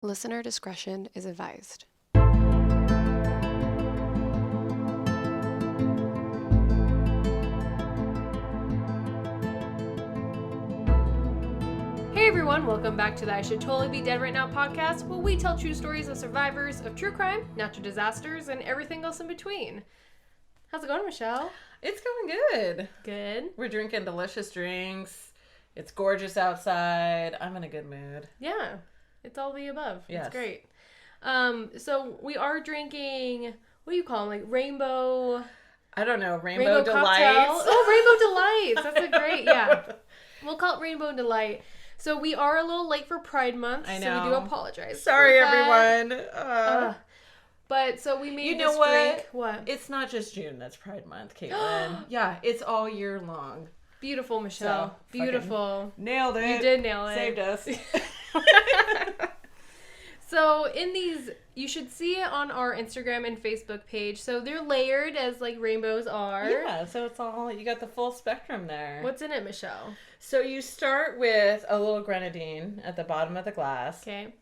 Listener discretion is advised. Hey everyone, welcome back to the I Should Totally Be Dead Right Now podcast, where we tell true stories of survivors of true crime, natural disasters, and everything else in between. How's it going, Michelle? It's going good. Good. We're drinking delicious drinks. It's gorgeous outside. I'm in a good mood. Yeah, it's all the above. Yes. It's great. So we are drinking, what do you call them, like rainbow... I don't know, Rainbow Delights. Cocktail. Oh, Rainbow Delights. That's a great, yeah. We'll call it Rainbow Delight. So we are a little late for Pride Month, I know. so we do apologize. Sorry, for that. everyone. But so we made You this know what? drink. What? It's not just June that's Pride Month, Caitlin. Yeah, it's all year long. Beautiful, Michelle. So, beautiful. Nailed it. You did nail it. Saved us. So in these, you should see it on our Instagram and Facebook page. So they're layered as like rainbows are. Yeah, so it's all, you got the full spectrum there. What's in it, Michelle? So you start with a little grenadine at the bottom of the glass. Okay.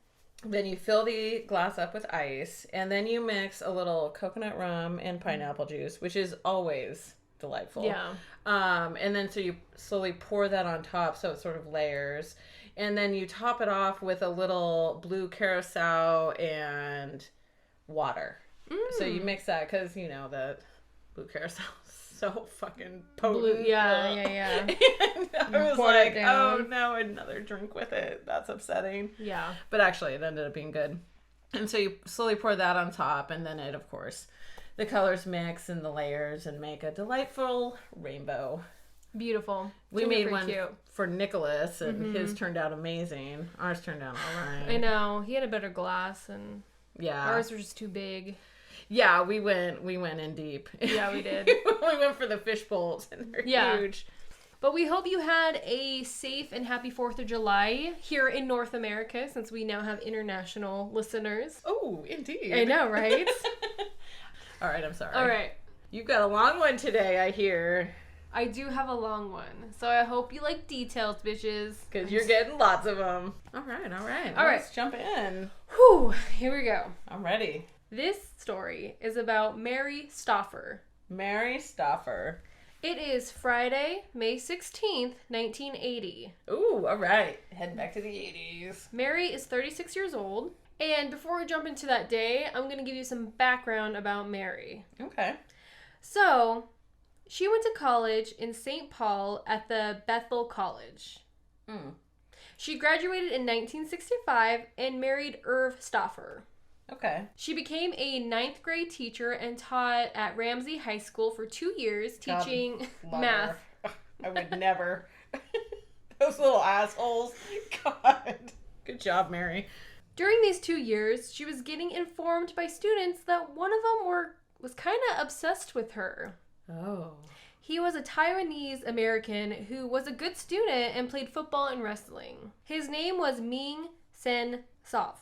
Then you fill the glass up with ice, and then you mix a little coconut rum and pineapple juice, which is always delightful. Yeah. And then so you slowly pour that on top so it sort of layers. And then you top it off with a little blue Curacao and water. So you mix that because, you know, the blue Curacao is so fucking potent. Blue, yeah. And I was Pour it like, down. oh no, another drink with it. That's upsetting. Yeah. But actually, it ended up being good. And so you slowly pour that on top, and then it, of course, the colors mix and the layers and make a delightful rainbow. Beautiful. We Turned out made pretty one cute. for Nicholas, and his turned out amazing. Ours turned out all right. I know. He had a better glass, and Yeah. ours were just too big. Yeah, we went in deep. Yeah, we did. We went for the fish bowls, and they're huge. But we hope you had a safe and happy 4th of July here in North America, since we now have international listeners. Oh, indeed. I know, right? All right, I'm sorry. All right. You've got a long one today, I hear. I do have a long one, so I hope you like details, bitches. Because you're getting lots of them. All right. All Let's right. jump in. Whew, here we go. I'm ready. This story is about Mary Stauffer. Mary Stauffer. It is Friday, May 16th, 1980. Ooh, all right. Heading back to the 80s. Mary is 36 years old. And before we jump into that day, I'm going to give you some background about Mary. Okay. So, she went to college in St. Paul at the Bethel College. She graduated in 1965 and married Irv Stauffer. Okay. She became a 9th grade teacher and taught at Ramsey High School for 2 years, teaching Love math. her. I would never. Those little assholes. God. Good job, Mary. During these 2 years, she was getting informed by students that one of them was kind of obsessed with her. Oh. He was a Taiwanese American who was a good student and played football and wrestling. His name was Ming Sen Sov.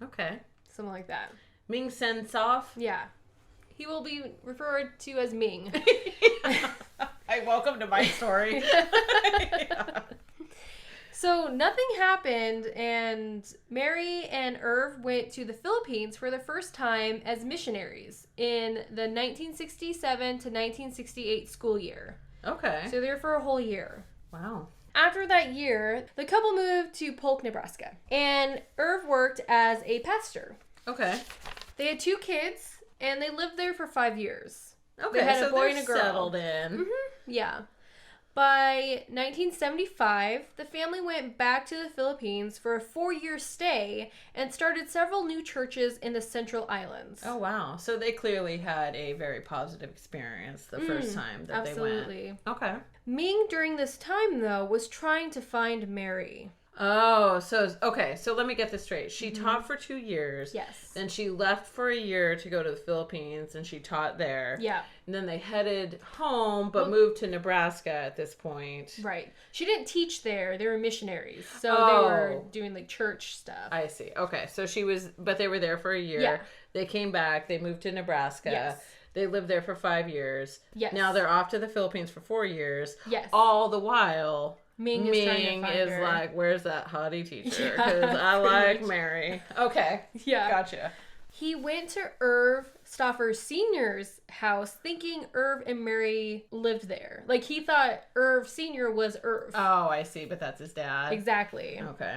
Okay. Something like that. Ming Sen Sof. Yeah. He will be referred to as Ming. Hi, welcome to my story. Yeah. So nothing happened, and Mary and Irv went to the Philippines for the first time as missionaries in the 1967 to 1968 school year. Okay. So they were for a whole year. Wow. After that year, the couple moved to Polk, Nebraska, and Irv worked as a pastor. Okay. They had 2 kids, and they lived there for 5 years. Okay, They had so a boy they're and a girl. settled in. Yeah. By 1975, the family went back to the Philippines for a 4-year stay and started several new churches in the Central Islands. Oh, wow. So they clearly had a very positive experience the first time that they went. Absolutely. Okay. Ming, during this time, though, was trying to find Mary. Oh, so let me get this straight. She taught for 2 years. Yes. Then she left for a year to go to the Philippines, and she taught there. Yeah. And then they headed home, but moved to Nebraska at this point. Right. She didn't teach there. They were missionaries. So Oh. they were doing, like, church stuff. I see. Okay, so but they were there for a year. Yeah. They came back. They moved to Nebraska. Yes. They lived there for 5 years. Yes. Now they're off to the Philippines for 4 years. Yes. All the while, Ming is trying to Ming find is her. like, where's that hottie teacher? Yeah, Because I pretty like much. Mary. Okay. Yeah. Gotcha. He went to Irv Stauffer Sr.'s house thinking Irv and Mary lived there. Like, he thought Irv Sr. was Irv. Oh, I see, but that's his dad. Exactly. Okay.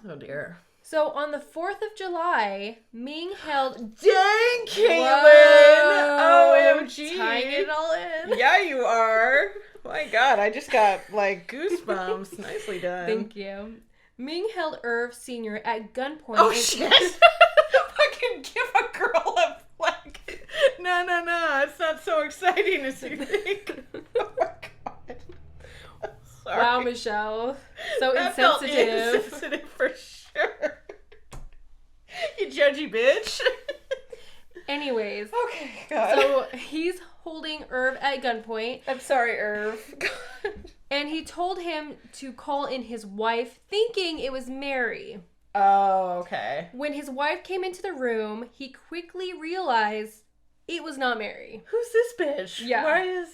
Oh, dear. So, on the 4th of July, Ming held... Dang, Caitlin! Whoa. OMG! Tying it all in. Yeah, you are. My God, I just got, like, goosebumps. Nicely done. Thank you. Ming held Irv Sr. at gunpoint. Oh, and- shit! Fucking give a girl a, like... No. It's not so exciting as you think. Oh, my God. Sorry. Wow, Michelle. So That felt insensitive. insensitive for sure. You judgy bitch. Anyways, Okay, God. so he's holding Irv at gunpoint, I'm sorry, Irv. God. and he told him to call in his wife, thinking it was Mary. Oh, okay. When his wife came into the room, he quickly realized it was not Mary. Who's this bitch? Yeah.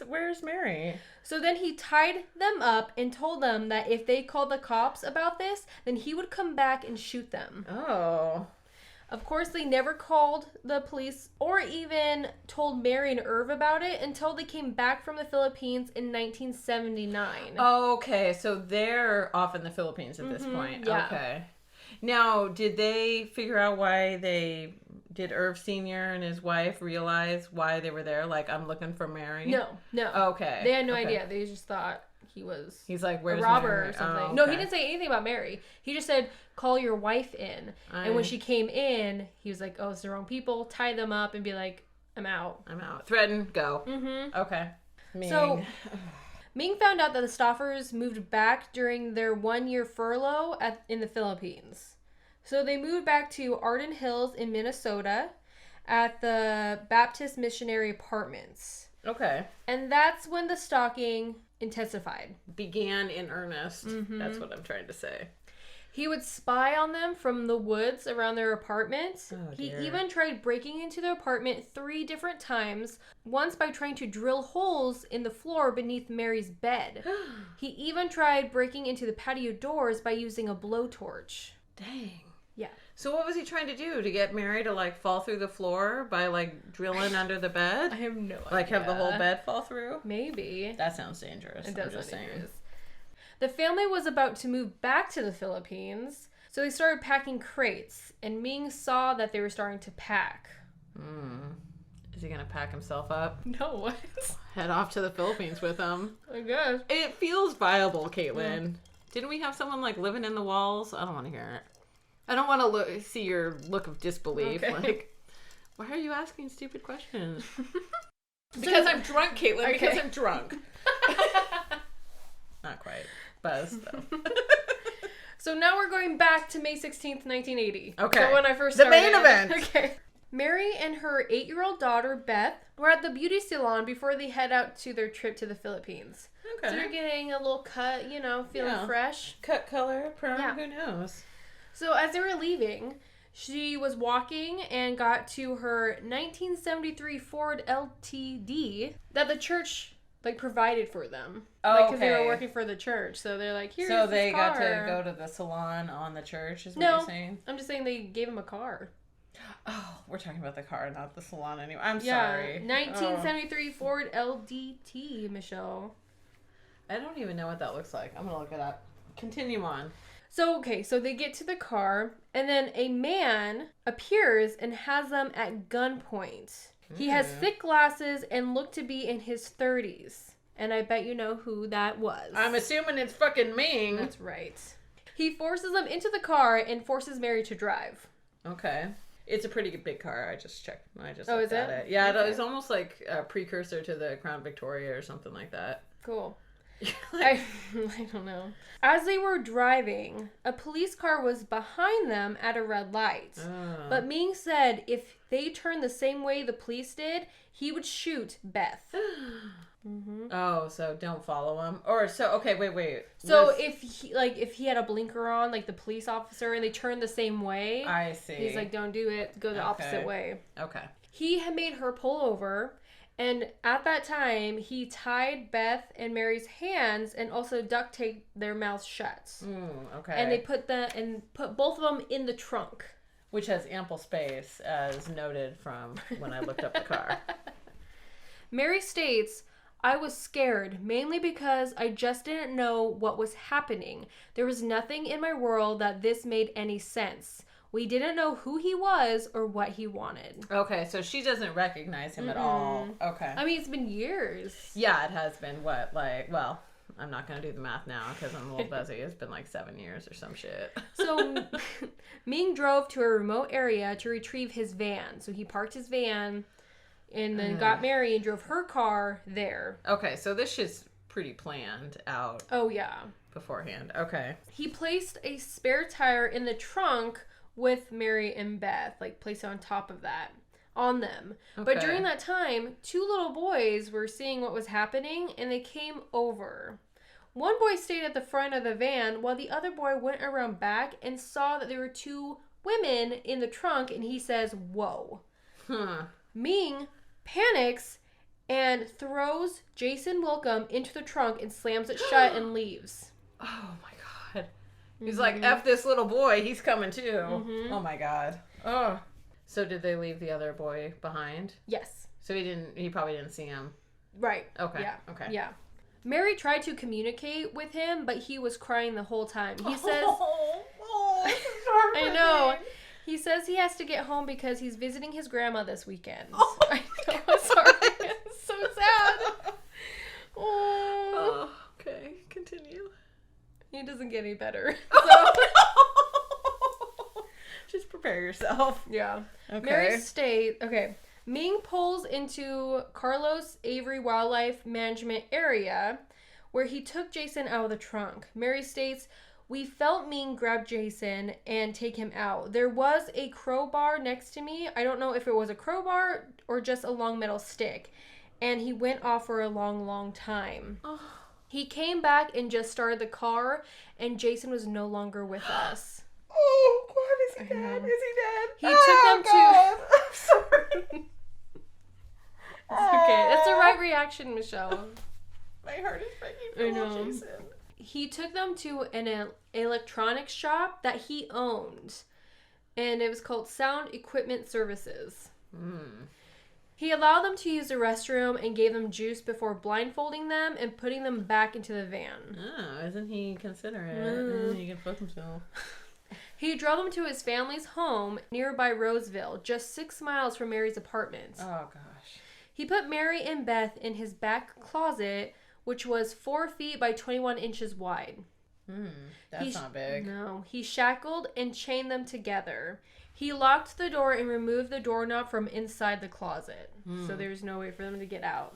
Where's Mary? So then he tied them up and told them that if they called the cops about this, then he would come back and shoot them. Oh. Of course, they never called the police or even told Mary and Irv about it until they came back from the Philippines in 1979. Okay, so they're off in the Philippines at this point. yeah. Okay. Now, did they figure out why did Irv Sr. and his wife realize why they were there? Like, I'm looking for Mary? No. Okay. They had no Okay. idea. They just thought he was He's like, a where's robber Mary? or something. Oh, No, he okay. didn't say anything about Mary. He just said, call your wife in. And when she came in, he was like, oh, it's the wrong people. Tie them up and be like, I'm out. I'm out. Threaten, go. Mm-hmm. Okay. Ming. So, Ming found out that the Stauffers moved back during their 1-year furlough in the Philippines. So they moved back to Arden Hills in Minnesota at the Baptist Missionary Apartments. Okay. And that's when the stalking intensified. Began in earnest. Mm-hmm. That's what I'm trying to say. He would spy on them from the woods around their apartment. Oh, He dear. even tried breaking into their apartment 3 different times, once by trying to drill holes in the floor beneath Mary's bed. He even tried breaking into the patio doors by using a blowtorch. Dang. Yeah. So what was he trying to do? To get Mary to, like, fall through the floor by, like, drilling under the I bed? have no idea. Like, have the whole bed fall through? Maybe. That sounds dangerous. It does I'm just sound saying. dangerous. The family was about to move back to the Philippines, so they started packing crates, and Ming saw that they were starting to pack. Is he gonna pack himself up? No, what? Head off to the Philippines with him? I guess. It feels viable, Caitlin. Didn't we have someone, like, living in the walls? I don't want to hear it. I don't want to see your look of disbelief. Okay. Like, why are you asking stupid questions? Because I'm drunk, Caitlin. Okay. Because I'm drunk. Not quite. Buzz, though. So now we're going back to May 16th, 1980. Okay. So when I first The started. main event. Okay. Mary and her 8-year-old daughter, Beth, were at the beauty salon before they head out to their trip to the Philippines. Okay. So they're getting a little cut, feeling Yeah. fresh. Cut color, perm, Yeah. who knows? So as they were leaving, she was walking and got to her 1973 Ford LTD that the church provided for them. Because they were Okay. working for the church. So they're like, here's So this they got to car. go to the salon on the church, is what No. you're saying? I'm just saying they gave him a car. Oh, we're talking about the car, not the salon anyway. I'm Yeah, sorry. 1973 Ford LDT, Michelle. I don't even know what that looks like. I'm going to look it up. Continue on. So they get to the car, and then a man appears and has them at gunpoint. He has thick glasses and looked to be in his 30s. And I bet you know who that was. I'm assuming it's fucking Ming. That's right. He forces them into the car and forces Mary to drive. Okay. It's a pretty big car. I just checked. Oh, looked is at it? Yeah, Okay. it's almost like a precursor to the Crown Victoria or something like that. Cool. Like, I don't know. As they were driving, a police car was behind them at a red light. oh. But Ming said if they turned the same way the police did, he would shoot Beth. Oh, so don't follow him. Or so okay, wait. So Was- if he had a blinker on, like the police officer, and they turned the same way, I see. he's like, don't do it. Go the opposite Okay. way. Okay. He had made her pull over, And at that time, he tied Beth and Mary's hands and also duct taped their mouths shut. Okay. And they put both of them in the trunk. Which has ample space, as noted from when I looked up the car. Mary states, I was scared, mainly because I just didn't know what was happening. There was nothing in my world that this made any sense. We didn't know who he was or what he wanted. Okay, so she doesn't recognize him at all. Okay. I mean, it's been years. Yeah, it has been, well, I'm not going to do the math now because I'm a little busy. It's been like 7 years or some shit. So Ming drove to a remote area to retrieve his van. So he parked his van and then got Mary and drove her car there. Okay, so this shit's pretty planned out. Oh, yeah. Beforehand. Okay. He placed a spare tire in the trunk with Mary and Beth, like placed it on top of that, on them. Okay. But during that time, 2 little boys were seeing what was happening and they came over. One boy stayed at the front of the van while the other boy went around back and saw that there were 2 women in the trunk and he says, whoa. Ming panics and throws Jason Wilkham into the trunk and slams it shut and leaves. Oh my God. He's like, F this little boy, he's coming too. Oh my God. Oh. So did they leave the other boy behind? Yes. So he probably didn't see him. Right. Okay. Yeah. Okay. Yeah. Mary tried to communicate with him, but he was crying the whole time. He says, this is I know. He says he has to get home because he's visiting his grandma this weekend. Oh I know. I'm sorry. It's so sad. Oh. Okay. Continue. He doesn't get any better. Just prepare yourself. Yeah. Okay. Mary states, Ming pulls into Carlos Avery Wildlife Management Area where he took Jason out of the trunk. Mary states, we felt Ming grab Jason and take him out. There was a crowbar next to me. I don't know if it was a crowbar or just a long metal stick. And he went off for a long, long time. Oh. He came back and just started the car, and Jason was no longer with us. Oh, God, is he dead? Is he dead? He took them God. I'm sorry. It's okay. That's the right reaction, Michelle. My heart is breaking for little Jason. He took them to an electronics shop that he owned, and it was called Sound Equipment Services. He allowed them to use the restroom and gave them juice before blindfolding them and putting them back into the van. Oh, isn't he considerate? He can fuck himself. He drove them to his family's home nearby Roseville, just 6 miles from Mary's apartment. Oh, gosh. He put Mary and Beth in his back closet, which was 4 feet by 21 inches wide. That's not big. No. He shackled and chained them together. He locked the door and removed the doorknob from inside the closet. So there's no way for them to get out.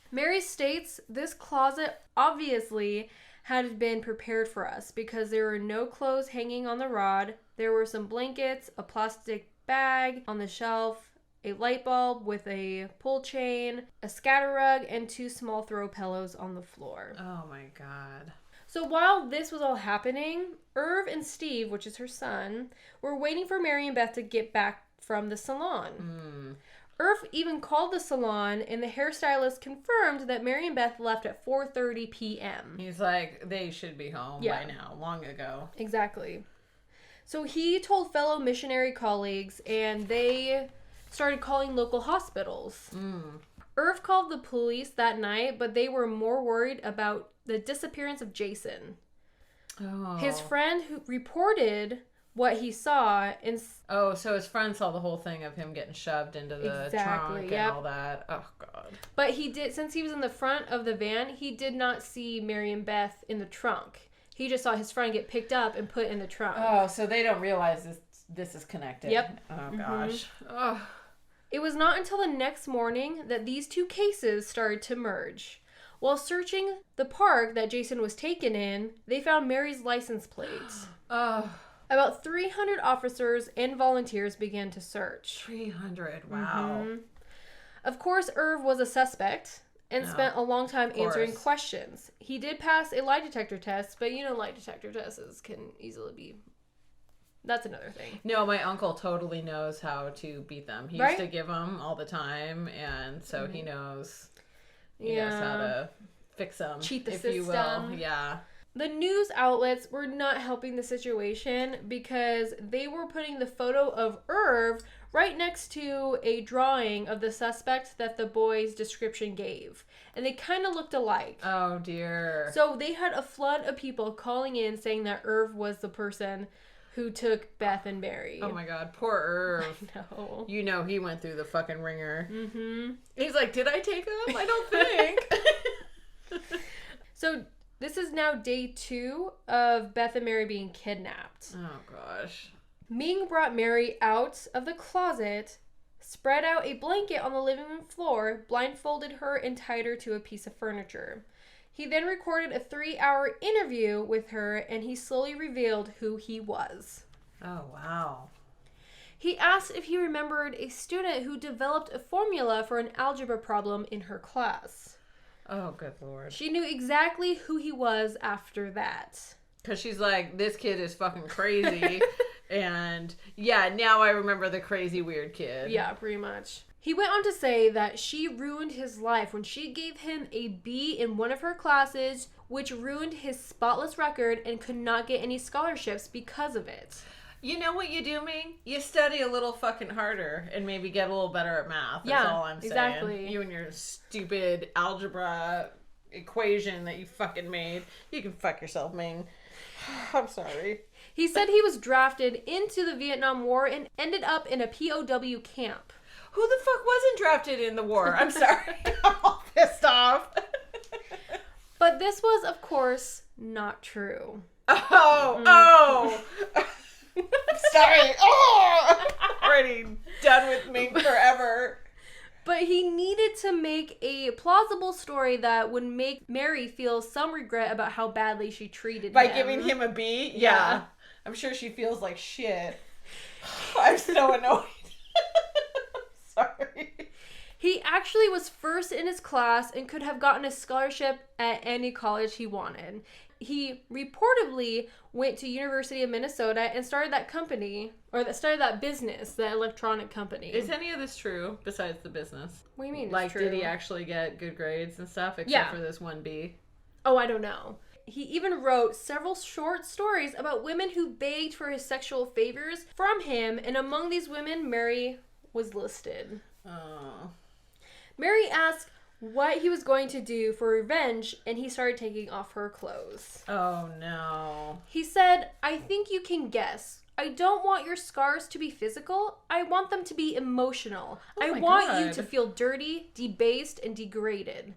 Mary states this closet obviously had been prepared for us because there were no clothes hanging on the rod. There were some blankets, a plastic bag on the shelf, a light bulb with a pull chain, a scatter rug, and 2 small throw pillows on the floor. Oh, my God. So while this was all happening, Irv and Steve, which is her son, were waiting for Mary and Beth to get back from the salon. Irv even called the salon, and the hairstylist confirmed that Mary and Beth left at 4:30 p.m. He's like, they should be home by now, long ago. Exactly. So he told fellow missionary colleagues, and they started calling local hospitals. Irv called the police that night, but they were more worried about the disappearance of Jason. Oh. His friend who reported what he saw and so his friend saw the whole thing of him getting shoved into the trunk and all that. Oh, God. But he did, since he was in the front of the van, he did not see Mary and Beth in the trunk. He just saw his friend get picked up and put in the trunk. Oh, so they don't realize this is connected. Yep. Oh, gosh. Oh. It was not until the next morning that these 2 cases started to merge. While searching the park that Jason was taken in, they found Mary's license plate. About 300 officers and volunteers began to search. 300, wow. Of course, Irv was a suspect and spent a long time answering questions. He did pass a lie detector test, but lie detector tests can easily be That's another thing. No, my uncle totally knows how to beat them. He used to give them all the time, and so he knows. He knows how to fix them. Cheat the if system. you will. Yeah. The news outlets were not helping the situation because they were putting the photo of Irv right next to a drawing of the suspect that the boy's description gave. And they kind of looked alike. Oh, dear. So they had a flood of people calling in saying that Irv was the person who took Beth and Mary. Oh, my God. Poor Irv. I know. You know he went through the fucking ringer. Mm-hmm. He's like, did I take them? I don't think. So this is now day 2 of Beth and Mary being kidnapped. Oh, gosh. Ming brought Mary out of the closet, spread out a blanket on the living room floor, blindfolded her, and tied her to a piece of furniture. He then recorded a 3-hour interview with her, and he slowly revealed who he was. Oh, wow. He asked if he remembered a student who developed a formula for an algebra problem in her class. Oh, good Lord. She knew exactly who he was after that. Because she's like, this kid is fucking crazy. And yeah, now I remember the crazy weird kid. Yeah, pretty much. He went on to say that she ruined his life when she gave him a B in one of her classes, which ruined his spotless record and could not get any scholarships because of it. You know what you do, Ming? You study a little fucking harder and maybe get a little better at math. That's all I'm saying. Exactly. You and your stupid algebra equation that you fucking made. You can fuck yourself, Ming. I'm sorry. He said he was drafted into the Vietnam War and ended up in a POW camp. Who the fuck wasn't drafted in the war? I'm sorry. I'm all pissed off. But this was, of course, not true. Oh. Sorry. Oh, already done with Ming forever. But he needed to make a plausible story that would make Mary feel some regret about how badly she treated him. By giving him a B? Yeah. I'm sure she feels like shit. I'm so annoyed. Sorry. He actually was first in his class and could have gotten a scholarship at any college he wanted. He reportedly went to University of Minnesota and started that company, or started that business, that electronic company. Is any of this true besides the business? What do you mean? Like, it's true? did he actually get good grades and stuff except for this one B? Oh, I don't know. He even wrote several short stories about women who begged for his sexual favors from him, and among these women, Mary was listed. Oh. Mary asked what he was going to do for revenge, and he started taking off her clothes. Oh, no. He said, "I think you can guess. I don't want your scars to be physical. I want them to be emotional. I want you to feel dirty, debased, and degraded."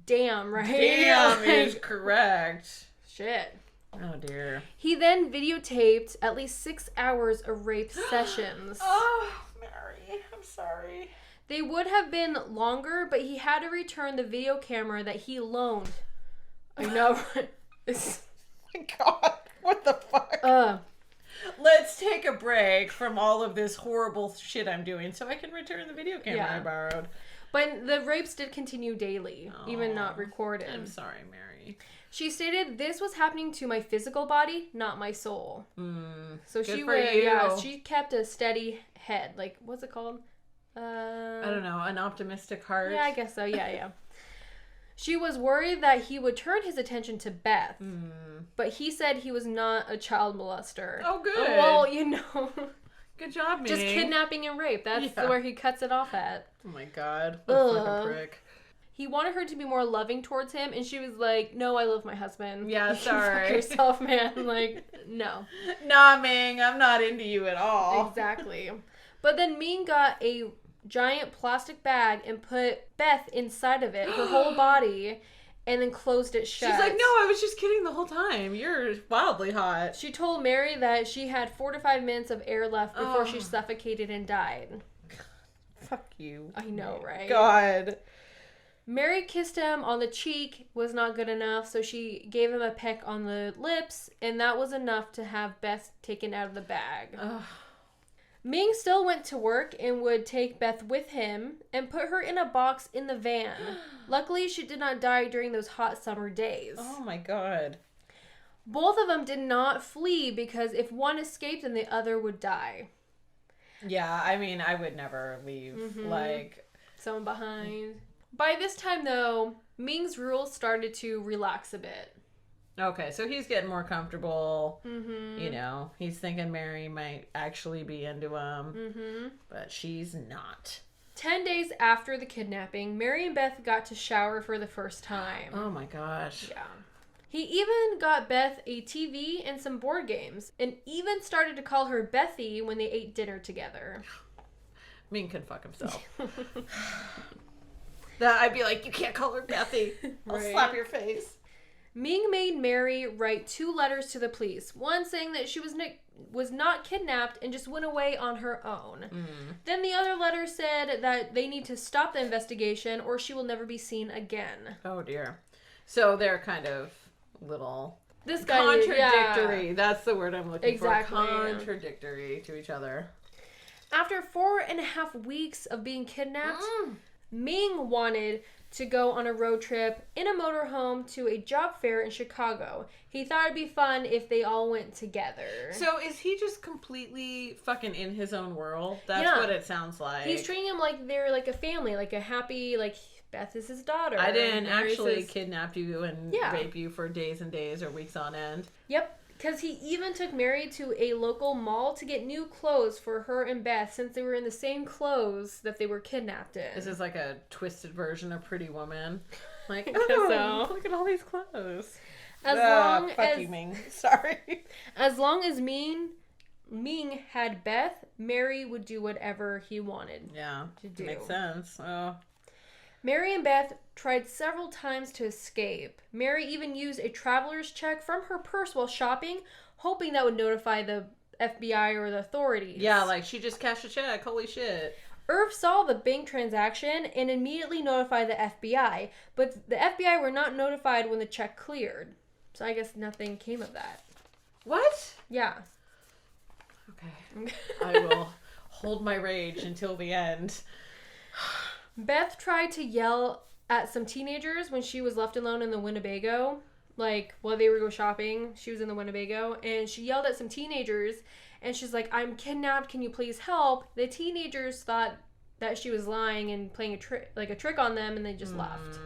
Damn, right? Damn is correct. Shit. Oh, dear. He then videotaped at least 6 hours of rape sessions. Oh, Mary, I'm sorry. They would have been longer, but he had to return the video camera that he loaned. I know. My God, what the fuck? Let's take a break from all of this horrible shit I'm doing so I can return the video camera I borrowed. But the rapes did continue daily, even not recorded. I'm sorry, Mary. She stated, "This was happening to my physical body, not my soul." So good she for you. she kept a steady head. Like, what's it called? I don't know, an optimistic heart. Yeah, I guess so. Yeah. She was worried that he would turn his attention to Beth, but he said he was not a child molester. Oh, good. Well, you know. Good job, Ming. Just kidnapping and rape. That's where he cuts it off at. Oh my God. What a fucking prick. He wanted her to be more loving towards him, and she was like, "No, I love my husband." Yeah, you sorry. Fuck yourself, man. Like, no. Nah, Ming, I'm not into you at all. Exactly. But then Ming got a giant plastic bag and put Beth inside of it, her whole body, and then closed it shut. She's like, "No, I was just kidding the whole time. You're wildly hot." She told Mary that she had 4 to 5 minutes of air left before she suffocated and died. Fuck you. I know, right? God. Mary kissed him on the cheek, was not good enough, so she gave him a peck on the lips, and that was enough to have Beth taken out of the bag. Ming still went to work and would take Beth with him and put her in a box in the van. Luckily, she did not die during those hot summer days. Oh my God. Both of them did not flee because if one escaped, then the other would die. Yeah, I mean, I would never leave, like... Someone behind. By this time, though, Ming's rules started to relax a bit. Okay, so he's getting more comfortable. You know, he's thinking Mary might actually be into him, but she's not. 10 days after the kidnapping, Mary and Beth got to shower for the first time. Oh my gosh. Yeah. He even got Beth a TV and some board games, and even started to call her Bethy when they ate dinner together. Ming can fuck himself. That I'd be like, you can't call her Bethy. I'll slap your face. Ming made Mary write 2 letters to the police. One saying that she was not kidnapped and just went away on her own. Then the other letter said that they need to stop the investigation or she will never be seen again. Oh dear. So they're kind of little This guy, contradictory. yeah. That's the word I'm looking for. Exactly. Contradictory to each other. After 4.5 weeks of being kidnapped, Ming wanted to go on a road trip in a motorhome to a job fair in Chicago. He thought it'd be fun if they all went together. So is he just completely fucking in his own world? That's what it sounds like. He's treating them like they're like a family, like a happy, like Beth is his daughter. I didn't Mary actually says, kidnap you and rape you for days and days or weeks on end. Yep. Because he even took Mary to a local mall to get new clothes for her and Beth since they were in the same clothes that they were kidnapped in. This is like a twisted version of Pretty Woman. Like, so. Look at all these clothes. Fuck you, Ming. Sorry. As long as Ming had Beth, Mary would do whatever he wanted to do. Makes sense. Oh. Mary and Beth tried several times to escape. Mary even used a traveler's check from her purse while shopping, hoping that would notify the FBI or the authorities. Yeah, like she just cashed a check. Holy shit. Irv saw the bank transaction and immediately notified the FBI, but the FBI were not notified when the check cleared. So I guess nothing came of that. What? Yeah. Okay. I will hold my rage until the end. Beth tried to yell at some teenagers when she was left alone in the Winnebago. Like, while they were go shopping, she was in the Winnebago, and she yelled at some teenagers, and she's like, I'm kidnapped, can you please help? The teenagers thought that she was lying and playing a trick on them, and they just left.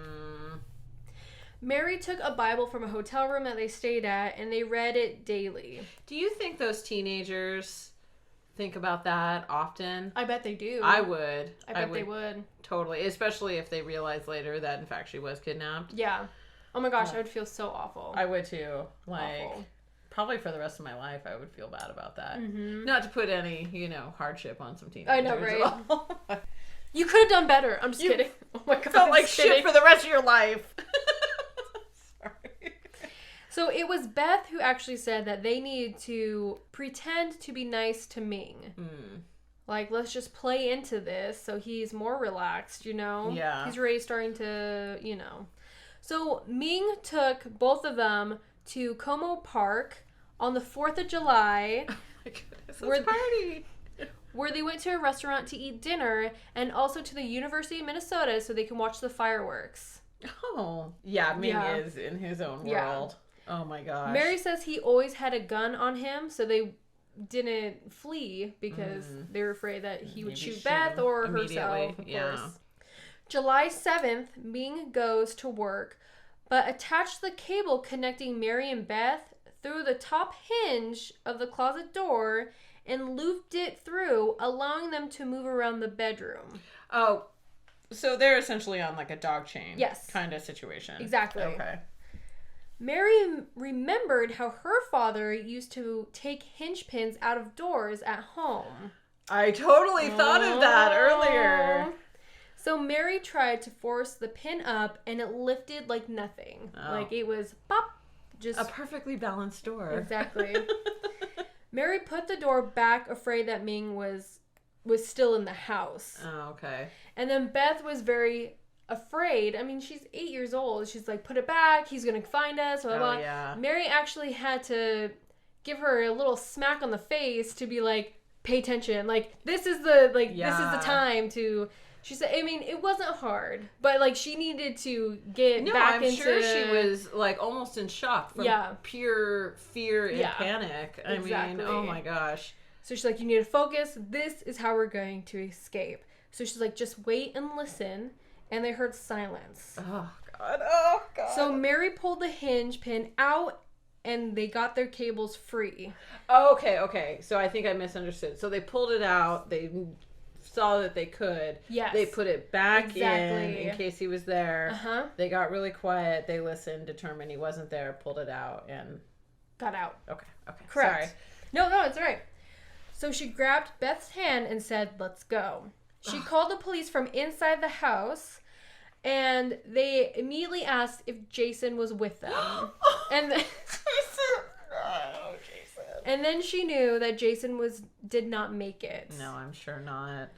Mary took a Bible from a hotel room that they stayed at, and they read it daily. Do you think those teenagers think about that often? I bet they do. I would. I bet they would. Totally. Especially if they realize later that in fact she was kidnapped. Yeah. Oh my gosh, I would feel so awful. I would too. Like, awful. Probably for the rest of my life I would feel bad about that. Not to put any, hardship on some teenagers. I know, right? You could have done better. I'm just kidding. Oh my god. Felt like shit for the rest of your life. Sorry. So it was Beth who actually said that they needed to pretend to be nice to Ming. Like, let's just play into this so he's more relaxed, Yeah. He's already starting to, So Ming took both of them to Como Park on the 4th of July. Oh my goodness, let's party! Where they went to a restaurant to eat dinner and also to the University of Minnesota so they can watch the fireworks. Oh. Yeah, Ming is in his own world. Oh my gosh. Mary says he always had a gun on him, so they didn't flee because they were afraid that he would shoot Beth or herself, of course. July 7th, Ming goes to work, but attached the cable connecting Mary and Beth through the top hinge of the closet door and looped it through, allowing them to move around the bedroom. Oh, so they're essentially on like a dog chain kind of situation. Exactly. Okay. Mary remembered how her father used to take hinge pins out of doors at home. I totally thought of that earlier. So Mary tried to force the pin up and it lifted like nothing. Oh. Like it was pop. Just a perfectly balanced door. Exactly. Mary put the door back, afraid that Ming was still in the house. Oh, okay. And then Beth was very afraid. I mean, she's 8 years old. She's like, put it back. He's going to find us. Blah, blah. Yeah. Mary actually had to give her a little smack on the face to be like, pay attention. Like, this is the time to She said, I mean, it wasn't hard, but like she needed to get No, back I'm into. sure she was like almost in shock from pure fear and panic. I mean, oh my gosh. So she's like, you need to focus. This is how we're going to escape. So she's like, just wait and listen. And they heard silence. Oh God. Oh God. So Mary pulled the hinge pin out and they got their cables free. Oh, okay. So I think I misunderstood. So they pulled it out. They saw that they could. Yes. They put it back in case he was there. Uh-huh. They got really quiet. They listened, determined he wasn't there, pulled it out, and got out. Okay. Correct. Sorry. No, it's all right. So she grabbed Beth's hand and said, let's go. She called the police from inside the house, and they immediately asked if Jason was with them. And then, Jason. And then she knew that Jason did not make it. No, I'm sure not.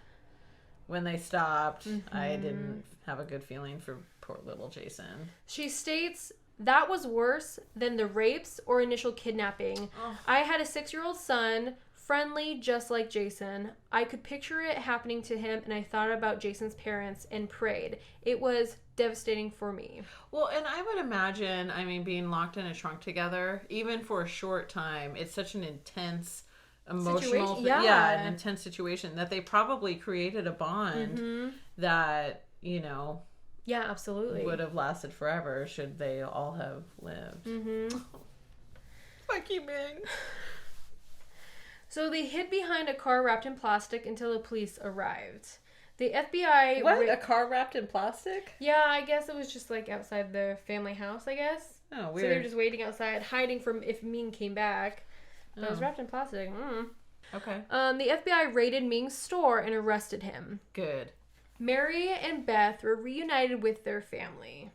When they stopped, I didn't have a good feeling for poor little Jason. She states, that was worse than the rapes or initial kidnapping. Oh. I had a 6-year-old son, friendly just like Jason. I could picture it happening to him, and I thought about Jason's parents and prayed. It was devastating for me. Well, and I would imagine, I mean, being locked in a trunk together, even for a short time, it's such an intense emotional an intense situation that they probably created a bond that, you know, absolutely would have lasted forever should they all have lived. Fuck you, Ming. So they hid behind a car wrapped in plastic until the police arrived. The FBI... What? A car wrapped in plastic? Yeah, I guess it was just like outside the family house, I guess. Oh, weird. So they were just waiting outside, hiding from if Ming came back. But it was wrapped in plastic. Okay. The FBI raided Ming's store and arrested him. Good. Mary and Beth were reunited with their family.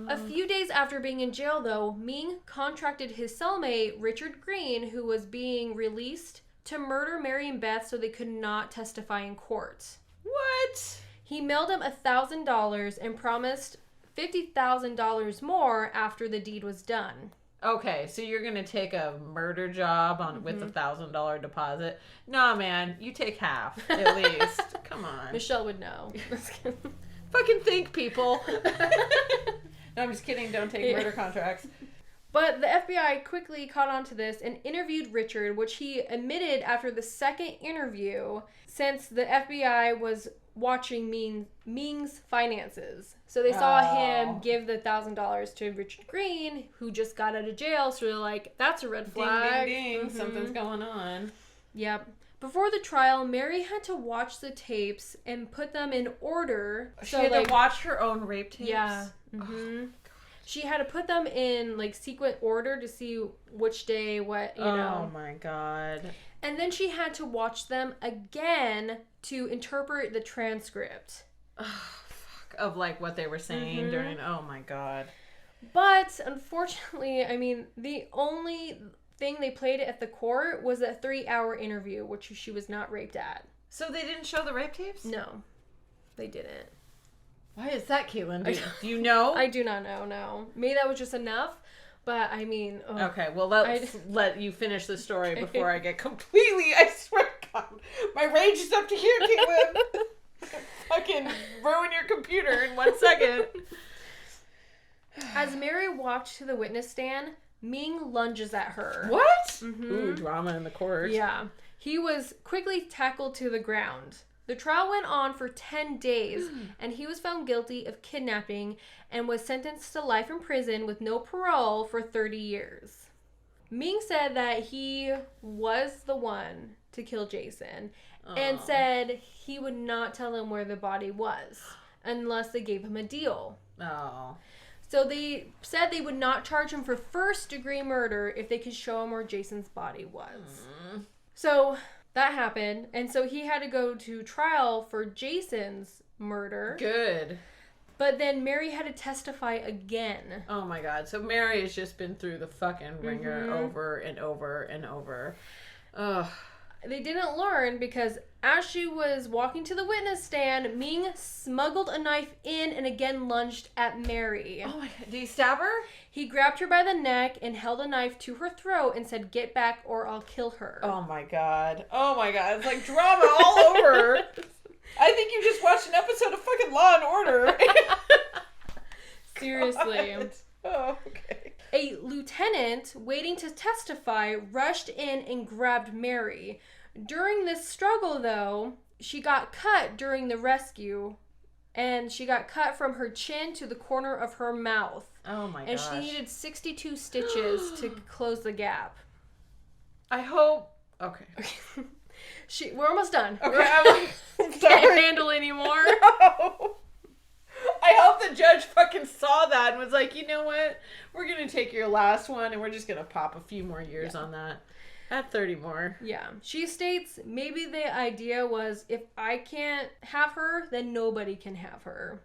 A few days after being in jail, though, Ming contracted his cellmate, Richard Green, who was being released, to murder Mary and Beth so they could not testify in court. What? He mailed him $1,000 and promised $50,000 more after the deed was done. Okay, so you're gonna take a murder job with $1,000 deposit? Nah, man, you take half at least. Come on, Michelle would know. Fucking think, people. No, I'm just kidding. Don't take murder contracts. But the FBI quickly caught on to this and interviewed Richard, which he admitted after the second interview, since the FBI was watching Ming's finances. So they saw him give the $1,000 to Richard Green, who just got out of jail. So they're like, that's a red flag. Ding, ding, ding. Something's going on. Yep. Before the trial, Mary had to watch the tapes and put them in order. She had to watch her own rape tapes? Yeah. Oh, she had to put them in sequent order to see which day what, you know. Oh my God. And then she had to watch them again to interpret the transcript. Oh, fuck. Of what they were saying during, oh my God. But unfortunately, I mean, the only thing they played at the court was a 3-hour interview, which she was not raped at. So they didn't show the rape tapes? No, they didn't. Why is that, Caitlin? Do you know? I do not know, no. Maybe that was just enough, but I mean... Oh, okay, well, let you finish the story before I get completely... I swear to God, my rage is up to here, Caitlin. Fucking ruin your computer in 1 second. As Mary walked to the witness stand, Ming lunges at her. What? Ooh, drama in the court. Yeah. He was quickly tackled to the ground. The trial went on for 10 days, and he was found guilty of kidnapping and was sentenced to life in prison with no parole for 30 years. Ming said that he was the one to kill Jason and said he would not tell him where the body was unless they gave him a deal. Oh. So they said they would not charge him for first-degree murder if they could show him where Jason's body was. So that happened, and so he had to go to trial for Jason's murder. Good. But then Mary had to testify again. Oh my God. So Mary has just been through the fucking ringer over and over and over. Ugh. They didn't learn because as she was walking to the witness stand, Ming smuggled a knife in and again lunged at Mary. Oh my God. Did he stab her? He grabbed her by the neck and held a knife to her throat and said, "Get back or I'll kill her." Oh my God. Oh my God. It's like drama all over. I think you just watched watch an episode of fucking Law and Order. Seriously. God. Oh, okay. A lieutenant waiting to testify rushed in and grabbed Mary. During this struggle, though, she got cut during the rescue, and she got cut from her chin to the corner of her mouth. Oh my and gosh. she needed 62 stitches to close the gap. I hope. Okay. We're almost done. Okay. Can't handle anymore. No. I hope the judge fucking saw that and was like, you know what? We're going to take your last one and we're just going to pop a few more years on that. Add 30 more. Yeah. She states maybe the idea was if I can't have her, then nobody can have her.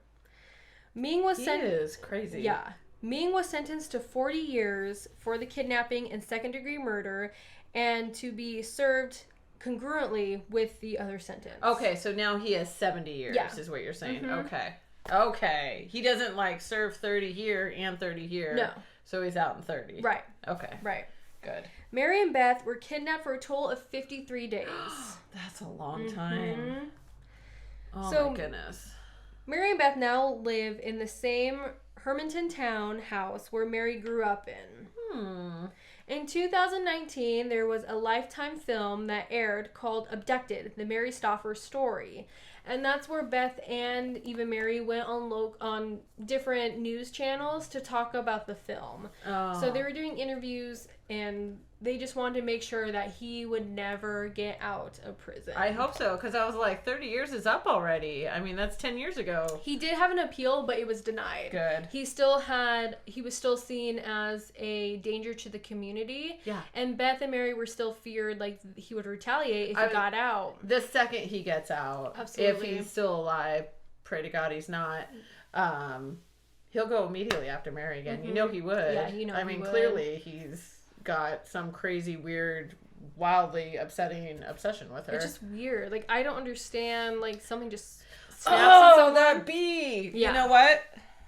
Ming was is crazy. Yeah. Ming was sentenced to 40 years for the kidnapping and second-degree murder and to be served congruently with the other sentence. Okay, so now he has 70 years is what you're saying. Okay. Okay. He doesn't like serve 30 here and 30 here. No. So he's out in 30. Right. Okay. Right. Good. Mary and Beth were kidnapped for a total of 53 days. That's a long time. Oh So- my goodness. Mary and Beth now live in the same Hermanton town house where Mary grew up in. In 2019, there was a Lifetime film that aired called Abducted, the Mary Stauffer story. And that's where Beth and even Mary went on different news channels to talk about the film. Oh. So they were doing interviews, and they just wanted to make sure that he would never get out of prison. I hope so, because I was like, 30 years is up already. I mean, that's 10 years ago. He did have an appeal, but it was denied. Good. He was still seen as a danger to the community. Yeah. And Beth and Mary were still feared like he would retaliate if he got out. The second he gets out, Absolutely. if he's still alive, pray to God he's not, he'll go immediately after Mary again. You know he would. Yeah, you know I he mean, would. clearly he's got some crazy, weird, wildly upsetting obsession with her. It's just weird. Like, I don't understand, like, something just snaps at someone. that bee! Yeah. You know what?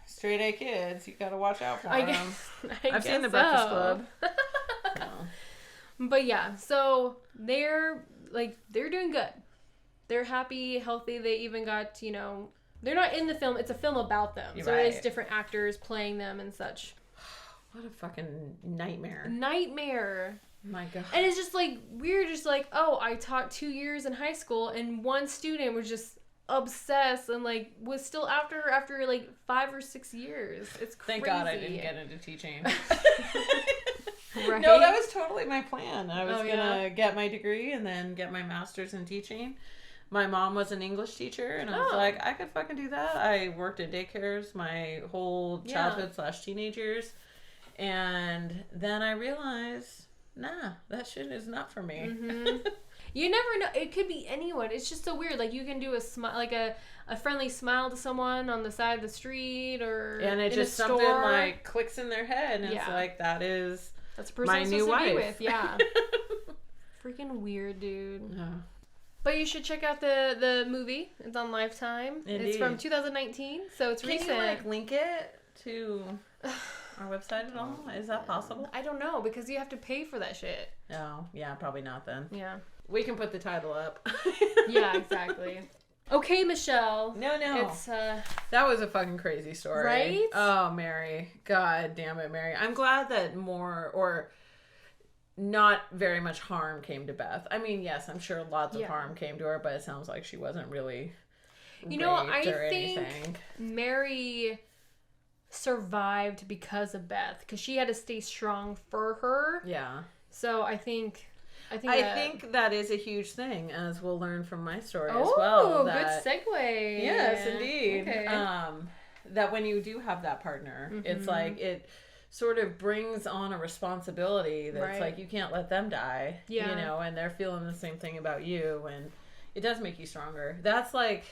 Straight A kids, you gotta watch out for I them. guess, I've seen The Breakfast Club. No. But yeah, so they're doing good. They're happy, healthy. They even got, they're not in the film. It's a film about them. You're so right. it's different actors playing them and such. What a fucking nightmare. Nightmare. My God. And it's just like weird, just like, oh, I taught 2 years in high school and one student was just obsessed and like was still after like 5 or 6 years. It's crazy. Thank God I didn't get into teaching. Right? No, that was totally my plan. I was Oh, gonna get my degree and then get my master's in teaching. My mom was an English teacher, and I was like, I could fucking do that. I worked in daycares my whole childhood / teenage years. And then I realized, nah, that shit is not for me. You never know. It could be anyone. It's just so weird. Like, you can do a smile, like a friendly smile to someone on the side of the street or And it in just a something store. like clicks in their head, and it's Yeah. like, that is That's the person my I'm new supposed to be wife. with. Yeah. Freaking weird, dude. Yeah. But you should check out the movie. It's on Lifetime. It's from Indeed. 2019, so it's Can recent. you like link it to our website at all? Is that possible? I don't know, because you have to pay for that shit. No, yeah, probably not then. Yeah. We can put the title up. Yeah, exactly. Okay, Michelle. No. It's That was a fucking crazy story. Right? Oh, Mary. God damn it, Mary. I'm glad that more or not very much harm came to Beth. I mean, yes, I'm sure lots of harm came to her, but it sounds like she wasn't really raped I or think anything. Mary survived because of Beth, because she had to stay strong for her. Yeah. So I think I that... think that is a huge thing, as we'll learn from my story as Oh, well. good That, segue. yes, indeed. Okay. That when you do have that partner, it's like it sort of brings on a responsibility that's Right. like you can't let them die. Yeah. And they're feeling the same thing about you, and it does make you stronger. That's like,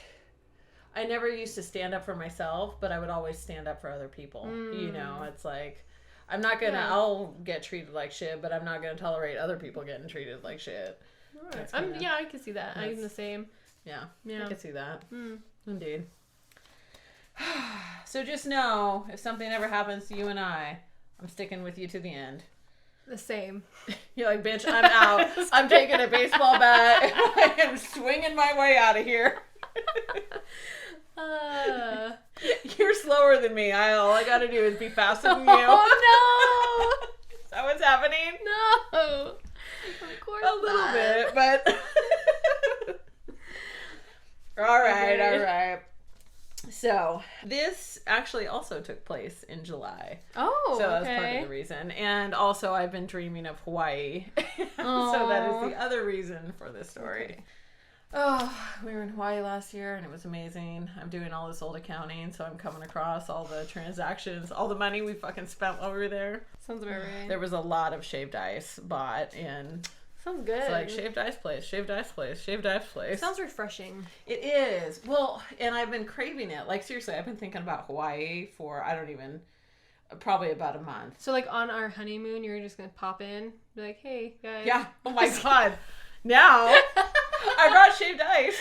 I never used to stand up for myself, but I would always stand up for other people. It's like, I'm not gonna, I'll get treated like shit, but I'm not gonna tolerate other people getting treated like shit. Right. That's kinda- I can see that. I'm the same. Yeah, Yeah. I can see that. Indeed. So just know, if something ever happens to you and I'm sticking with you to the end. The same. You're like, bitch, I'm out. I'm taking a baseball bat. I am swinging my way out of here. You're slower than me. All I gotta do is be faster than you. Oh no! Is that what's happening? No! Of course A little not. bit, but... All right, Okay. all right. So, this actually also took place in July. Oh, So that's okay. part of the reason. And also, I've been dreaming of Hawaii. So that is the other reason for this story. Okay. Oh, we were in Hawaii last year and it was amazing. I'm doing all this old accounting, so I'm coming across all the transactions, all the money we fucking spent while we were there. Sounds about right. There was a lot of shaved ice bought in. Sounds good. It's like shaved ice place, shaved ice place, shaved ice place. Sounds refreshing. It is. Well, and I've been craving it. Like, seriously, I've been thinking about Hawaii for, probably about a month. So, like, on our honeymoon, you're just gonna pop in, be like, hey, guys. Yeah. Oh my God. Now, I brought shaved ice.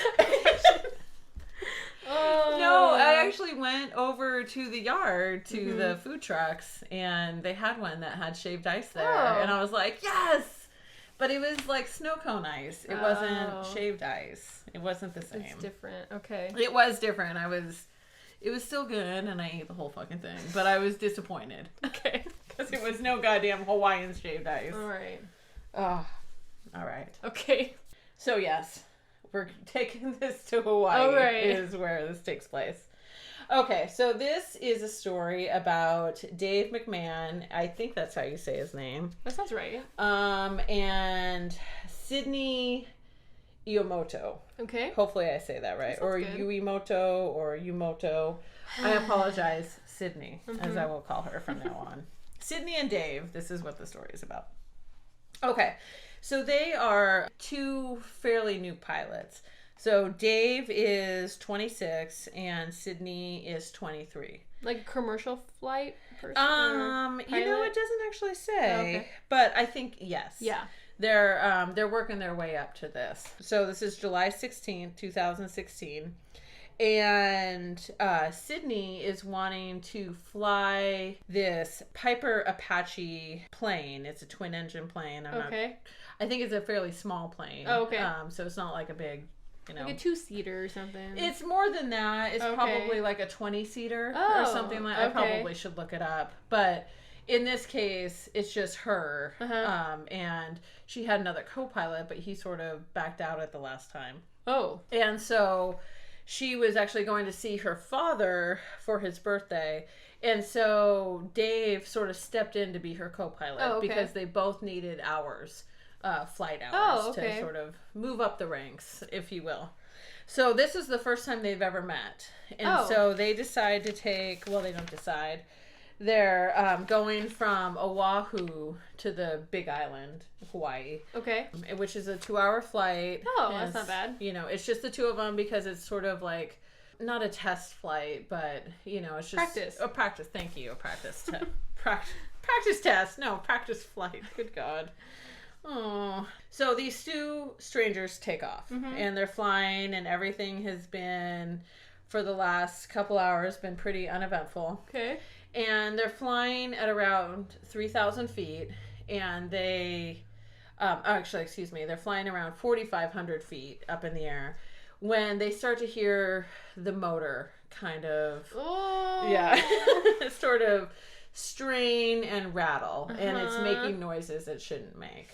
Oh. No, I actually went over to the yard to the food trucks, and they had one that had shaved ice there. Oh. And I was like, yes! But it was like snow cone ice. It wasn't Oh. shaved ice. It wasn't the same. It's different. Okay. It was different. It was still good, and I ate the whole fucking thing. But I was disappointed. Okay. Because it was no goddamn Hawaiian shaved ice. All right. Oh, all right. Okay. So, yes, we're taking this to Hawaii. All right. Is where this takes place. Okay, so this is a story about Dave McMahon. I think that's how you say his name. That sounds right. And Sydney Iyomoto. Okay. Hopefully I say that right. That Or sounds good. Yuimoto or Yumoto. I apologize, Sydney, as I will call her from now on. Sydney and Dave, this is what the story is about. Okay, so they are two fairly new pilots. So Dave is 26 and Sydney is 23. Like a commercial flight person? It doesn't actually say, Oh, okay. but I think yes. Yeah. They're working their way up to this. So this is July 16th, 2016. And Sydney is wanting to fly this Piper Apache plane. It's a twin engine plane. I think it's a fairly small plane. Oh, okay. So it's not like a big, Like a 2-seater or something. It's more than that. It's Okay. probably like a 20-seater Oh, or something like that. okay. I probably should look it up. But in this case, it's just her. Uh-huh. And she had another co-pilot, but he sort of backed out at the last time. Oh. And so she was actually going to see her father for his birthday. And so Dave sort of stepped in to be her co-pilot Oh, okay. because they both needed hours, flight hours, Oh, okay. to sort of move up the ranks, if you will. So this is the first time they've ever met. And so they decide to take, well, they don't decide. They're going from Oahu to the Big Island, Hawaii. Okay. Which is a 2-hour flight. Oh, And that's not bad. It's just the two of them because it's sort of like not a test flight, but it's just Practice. A practice. Thank you. A practice test. Practice test. No, practice flight. Good God. Oh. So these two strangers take off and they're flying, and everything has been, for the last couple hours, been pretty uneventful. Okay. And they're flying at around 3,000 feet, and they're flying around 4,500 feet up in the air when they start to hear the motor kind of, sort of strain and rattle, and it's making noises it shouldn't make.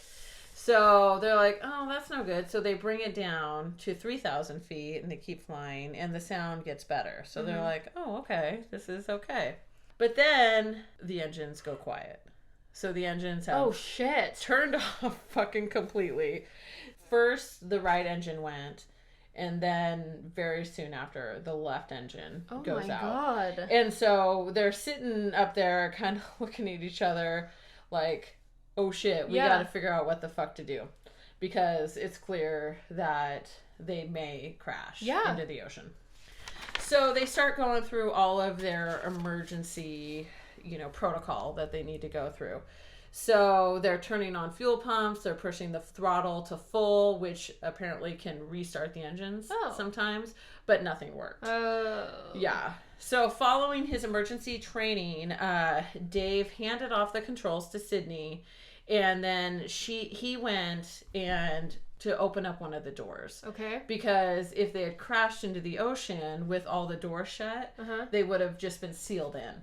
So they're like, oh, that's no good. So they bring it down to 3,000 feet, and they keep flying, and the sound gets better. So they're like, oh, okay, this is okay. But then the engines go quiet. So the engines have turned off fucking completely. First, the right engine went, and then very soon after, the left engine goes out. Oh my God. And so they're sitting up there kind of looking at each other like, oh shit, we got to figure out what the fuck to do. Because it's clear that they may crash into the ocean. So they start going through all of their emergency, protocol that they need to go through. So they're turning on fuel pumps, they're pushing the throttle to full, which apparently can restart the engines sometimes, but nothing worked. Oh. Yeah. So following his emergency training, Dave handed off the controls to Sydney, and then he went and to open up one of the doors. Okay. Because if they had crashed into the ocean with all the doors shut, they would have just been sealed in.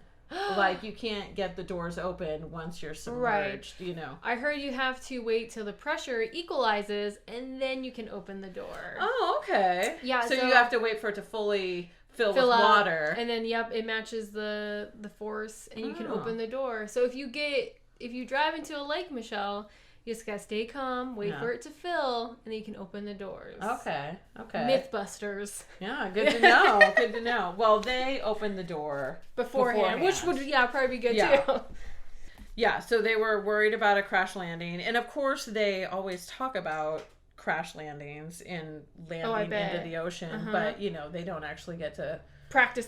Like, you can't get the doors open once you're submerged, you know. I heard you have to wait till the pressure equalizes, and then you can open the door. Oh, okay. Yeah, So you have to wait for it to fully fill with up, water. and then, it matches the force, and you can open the door. So if you drive into a lake, Michelle, you just gotta stay calm, wait for it to fill, and then you can open the doors. Okay. Mythbusters. Yeah, good to know. Good to know. Well, they opened the door beforehand. Which would, probably be good too. Yeah, so they were worried about a crash landing. And of course, they always talk about crash landings and landing into the ocean. But, you know, they don't actually get to practice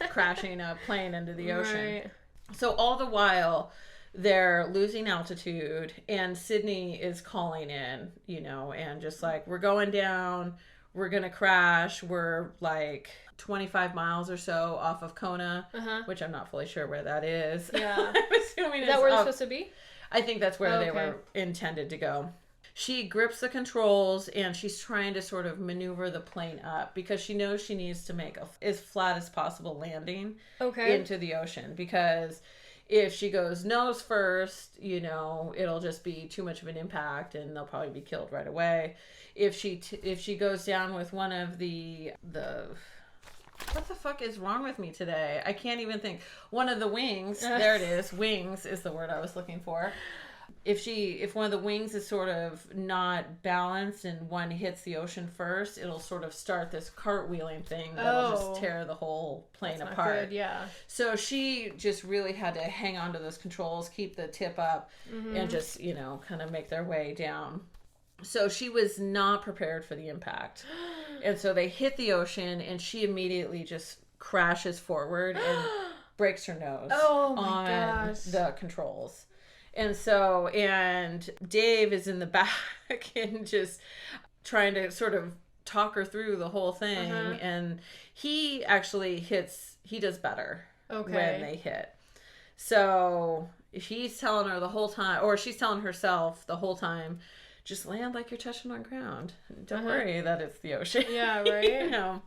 crashing a plane into the ocean. Right. So all the while, they're losing altitude, and Sydney is calling in, you know, and just like, we're going down, we're going to crash. We're like 25 miles or so off of Kona, which I'm not fully sure where that is. Yeah. I'm assuming is that where it's supposed to be? I think that's where they were intended to go. She grips the controls, and she's trying to sort of maneuver the plane up because she knows she needs to make as flat as possible landing into the ocean, because if she goes nose first, you know, it'll just be too much of an impact and they'll probably be killed right away. If she goes down with one of the what the fuck is wrong with me today? I can't even think. One of the wings, there it is. Wings is the word I was looking for. If one of the wings is sort of not balanced and one hits the ocean first, it'll sort of start this cartwheeling thing that'll just tear the whole plane apart. Not good, yeah. So she just really had to hang on to those controls, keep the tip up, and just, you know, kind of make their way down. So she was not prepared for the impact. And so they hit the ocean, and she immediately just crashes forward and breaks her nose on the controls. And Dave is in the back and just trying to sort of talk her through the whole thing. And he actually does better when they hit. So he's telling her the whole time, or she's telling herself the whole time, just land like you're touching on ground. Don't worry that it's the ocean. Yeah, right? You know?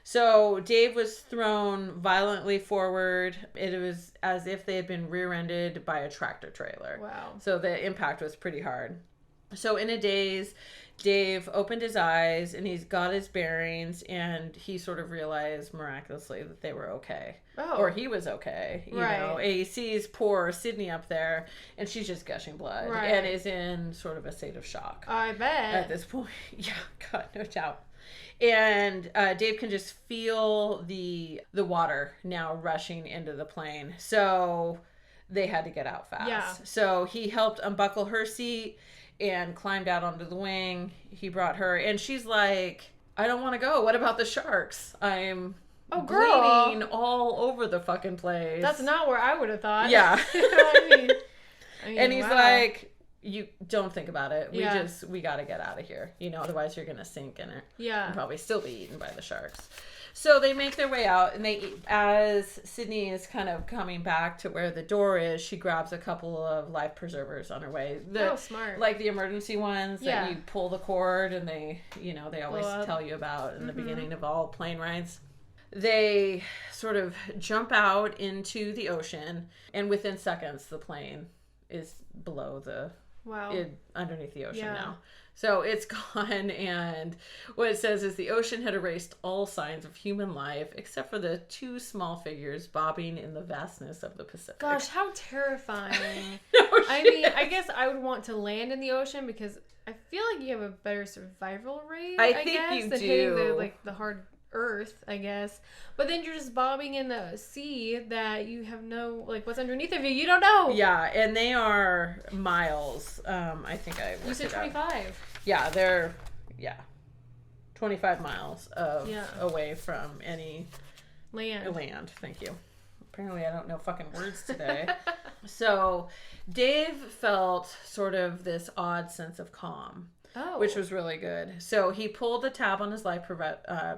So Dave was thrown violently forward. It was as if they had been rear-ended by a tractor trailer. Wow. So the impact was pretty hard. So in a daze, Dave opened his eyes and he's got his bearings, and he sort of realized miraculously that they were okay. Oh. Or he was okay. You know, he sees poor Sydney up there, and she's just gushing blood and is in sort of a state of shock. I bet. At this point. Yeah, God, no doubt. And Dave can just feel the water now rushing into the plane. So they had to get out fast. Yeah. So he helped unbuckle her seat and climbed out onto the wing. He brought her, and she's like, I don't want to go. What about the sharks? I'm bleeding all over the fucking place. That's not where I would have thought. Yeah. You know what I mean? And he's like, you don't think about it. Yeah. We got to get out of here. You know, otherwise you're going to sink in it. Yeah. And probably still be eaten by the sharks. So they make their way out, and as Sydney is kind of coming back to where the door is, she grabs a couple of life preservers on her way. Smart. Like the emergency ones that you pull the cord, and they always tell you about in the beginning of all plane rides. They sort of jump out into the ocean, and within seconds the plane is below underneath the ocean now. So it's gone, and what it says is the ocean had erased all signs of human life except for the two small figures bobbing in the vastness of the Pacific. Gosh, how terrifying. I mean, I guess I would want to land in the ocean because I feel like you have a better survival rate, I think guess, you than do. Hitting the hard earth, I guess. But then you're just bobbing in the sea that you have no, what's underneath of you. You don't know. Yeah, and they are miles. I think I worked You said 25. Yeah, they're 25 miles away from any land. Thank you. Apparently I don't know fucking words today. So Dave felt sort of this odd sense of calm. Oh. Which was really good. So he pulled the tab on his life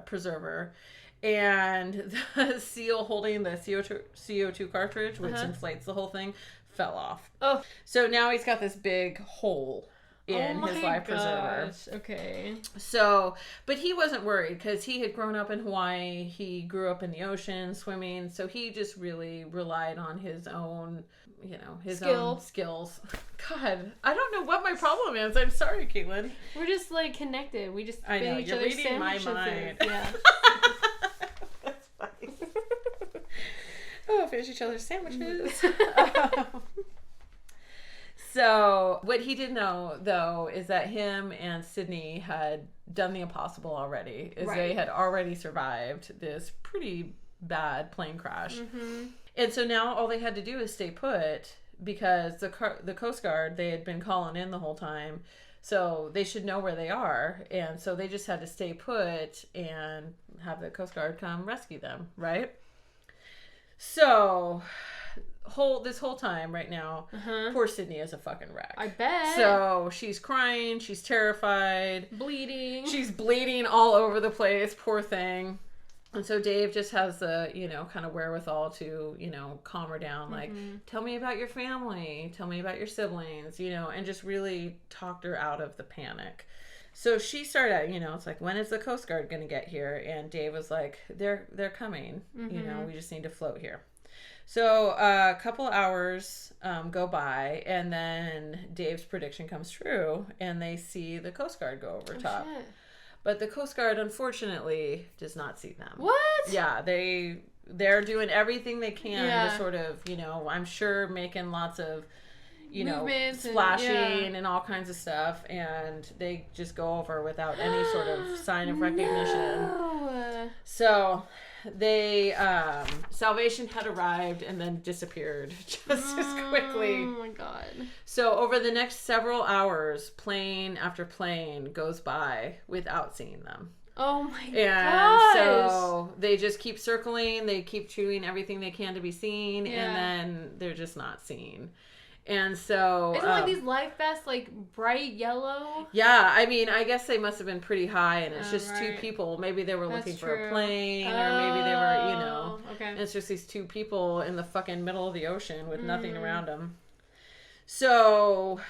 preserver, and the seal holding the CO2 cartridge, which inflates the whole thing, fell off. Oh. So now he's got this big hole in his life preserver. Okay. So, but he wasn't worried because he had grown up in Hawaii. He grew up in the ocean swimming. So he just really relied on his own, his own skills. God, I don't know what my problem is. I'm sorry, Caitlin. We're just like connected. We just I know, each you're other's reading my sandwiches. mind. Yeah. That's funny. Oh, finish each other's sandwiches. So, what he didn't know, though, is that him and Sydney had done the impossible already. They had already survived this pretty bad plane crash. Mm-hmm. And so now all they had to do is stay put because the Coast Guard, they had been calling in the whole time. So they should know where they are. And so they just had to stay put and have the Coast Guard come rescue them, right? So... this whole time right now, poor Sydney is a fucking wreck. I bet. So she's crying, she's terrified, bleeding. She's bleeding all over the place, poor thing. And so Dave just has the, kind of wherewithal to, calm her down. Like, tell me about your family, tell me about your siblings, and just really talked her out of the panic. So she started out, it's like, when is the Coast Guard going to get here? And Dave was like, they're coming, we just need to float here. So a couple hours go by, and then Dave's prediction comes true, and they see the Coast Guard go over top. Shit. But the Coast Guard, unfortunately, does not see them. What? Yeah, they're doing everything they can to sort of, I'm sure making lots of, movements splashing and all kinds of stuff, and they just go over without any sort of sign of recognition. No. So... they salvation had arrived and then disappeared just as quickly. Oh my god. So over the next several hours, plane after plane goes by without seeing them. Oh my god. And so they just keep circling, they keep doing everything they can to be seen, and then they're just not seen. And so... Isn't like these life vests like bright yellow? Yeah, I mean, I guess they must have been pretty high, and it's just two people. Maybe they were looking for a plane, or maybe they were, Okay. And it's just these two people in the fucking middle of the ocean with nothing around them. So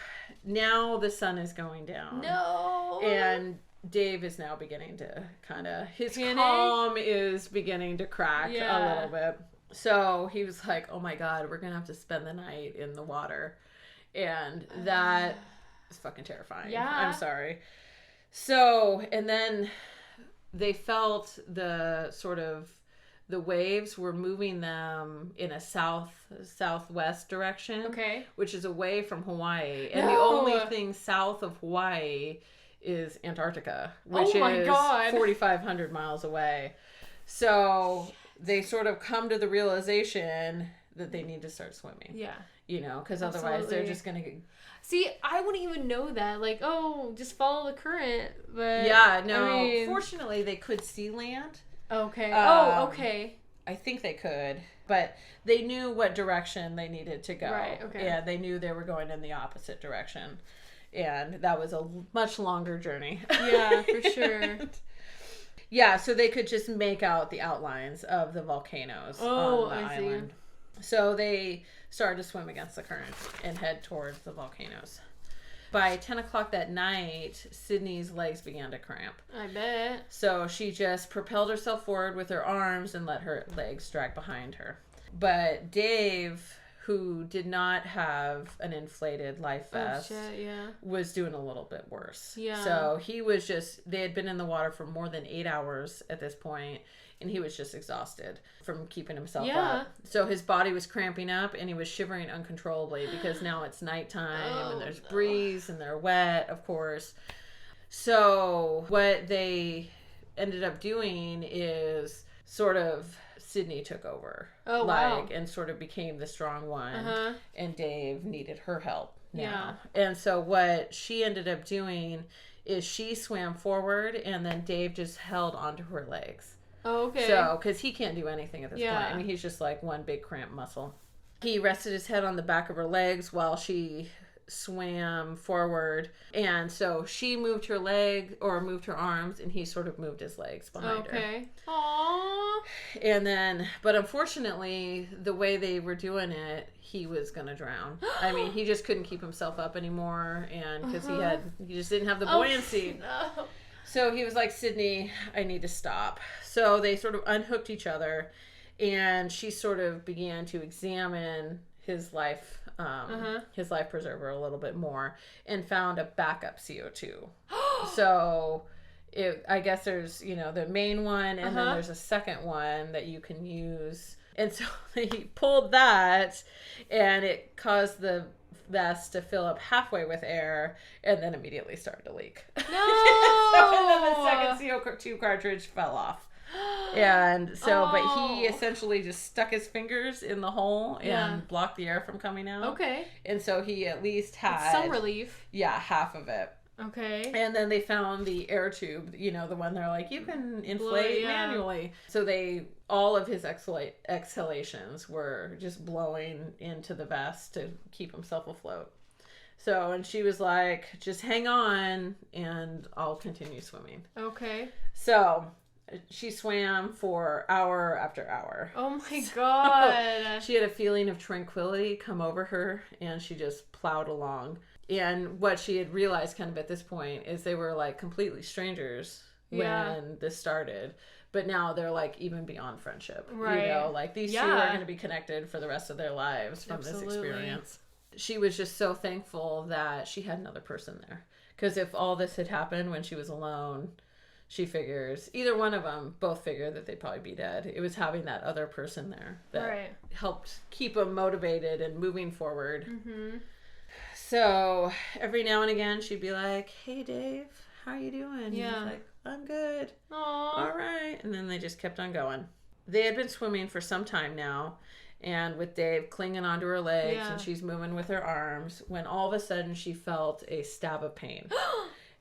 now the sun is going down. No! And Dave is now beginning to kind of... His panic? calm is beginning to crack a little bit. So he was like, oh my god, we're going to have to spend the night in the water. And that is fucking terrifying. Yeah. I'm sorry. So, and then they felt the sort of, the waves were moving them in a southwest direction. Okay. Which is away from Hawaii. And the only thing south of Hawaii is Antarctica, which is 4,500 miles away. So... they sort of come to the realization that they need to start swimming. Yeah. Because otherwise they're just going to... See, I wouldn't even know that. Like, just follow the current. But yeah, no. Fortunately, they could see land. Okay. Okay. I think they could. But they knew what direction they needed to go. Right, okay. Yeah, they knew they were going in the opposite direction. And that was a much longer journey. Yeah, for sure. Yeah, so they could just make out the outlines of the volcanoes on the island. So they started to swim against the current and head towards the volcanoes. By 10 o'clock that night, Sydney's legs began to cramp. I bet. So she just propelled herself forward with her arms and let her legs drag behind her. But Dave, who did not have an inflated life vest, was doing a little bit worse. Yeah. So he was they had been in the water for more than 8 hours at this point, and he was just exhausted from keeping himself up. So his body was cramping up, and he was shivering uncontrollably because now it's nighttime, and there's breeze, and they're wet, of course. So what they ended up doing is sort of... Sydney took over. And sort of became the strong one. And Dave needed her help now. Yeah. And so what she ended up doing is she swam forward, and then Dave just held onto her legs. Oh, okay. So, because he can't do anything at this point. I mean, he's just like one big cramped muscle. He rested his head on the back of her legs while she swam forward. And so she moved her moved her arms, and he sort of moved his legs behind her. Okay. Aww. And then, but unfortunately, the way they were doing it, he was going to drown. I mean, he just couldn't keep himself up anymore, and because he just didn't have the buoyancy. No. So he was like, Sydney, I need to stop. So they sort of unhooked each other, and she sort of began to examine his life preserver a little bit more, and found a backup CO2. So I guess there's, the main one, and then there's a second one that you can use. And so he pulled that, and it caused the vest to fill up halfway with air, and then immediately started to leak. No! And then the second CO2 cartridge fell off. And so, but he essentially just stuck his fingers in the hole and blocked the air from coming out. Okay. And so he at least had... That's some relief. Yeah, half of it. Okay. And then they found the air tube, the one they're like, you can inflate manually. So all of his exhalations were just blowing into the vest to keep himself afloat. So, and she was like, just hang on and I'll continue swimming. Okay. So she swam for hour after hour. Oh my God. She had a feeling of tranquility come over her, and she just plowed along. And what she had realized kind of at this point is they were like completely strangers when this started. But now they're like even beyond friendship. Right. Like these two are going to be connected for the rest of their lives from this experience. She was just so thankful that she had another person there. Because if all this had happened when she was alone, she figures, either one of them both figured that they'd probably be dead. It was having that other person there that helped keep them motivated and moving forward. Mm-hmm. So every now and again, she'd be like, hey, Dave, how you doing? Yeah. He's like, I'm good. Aww. All right. And then they just kept on going. They had been swimming for some time now, and with Dave clinging onto her legs and she's moving with her arms, when all of a sudden she felt a stab of pain.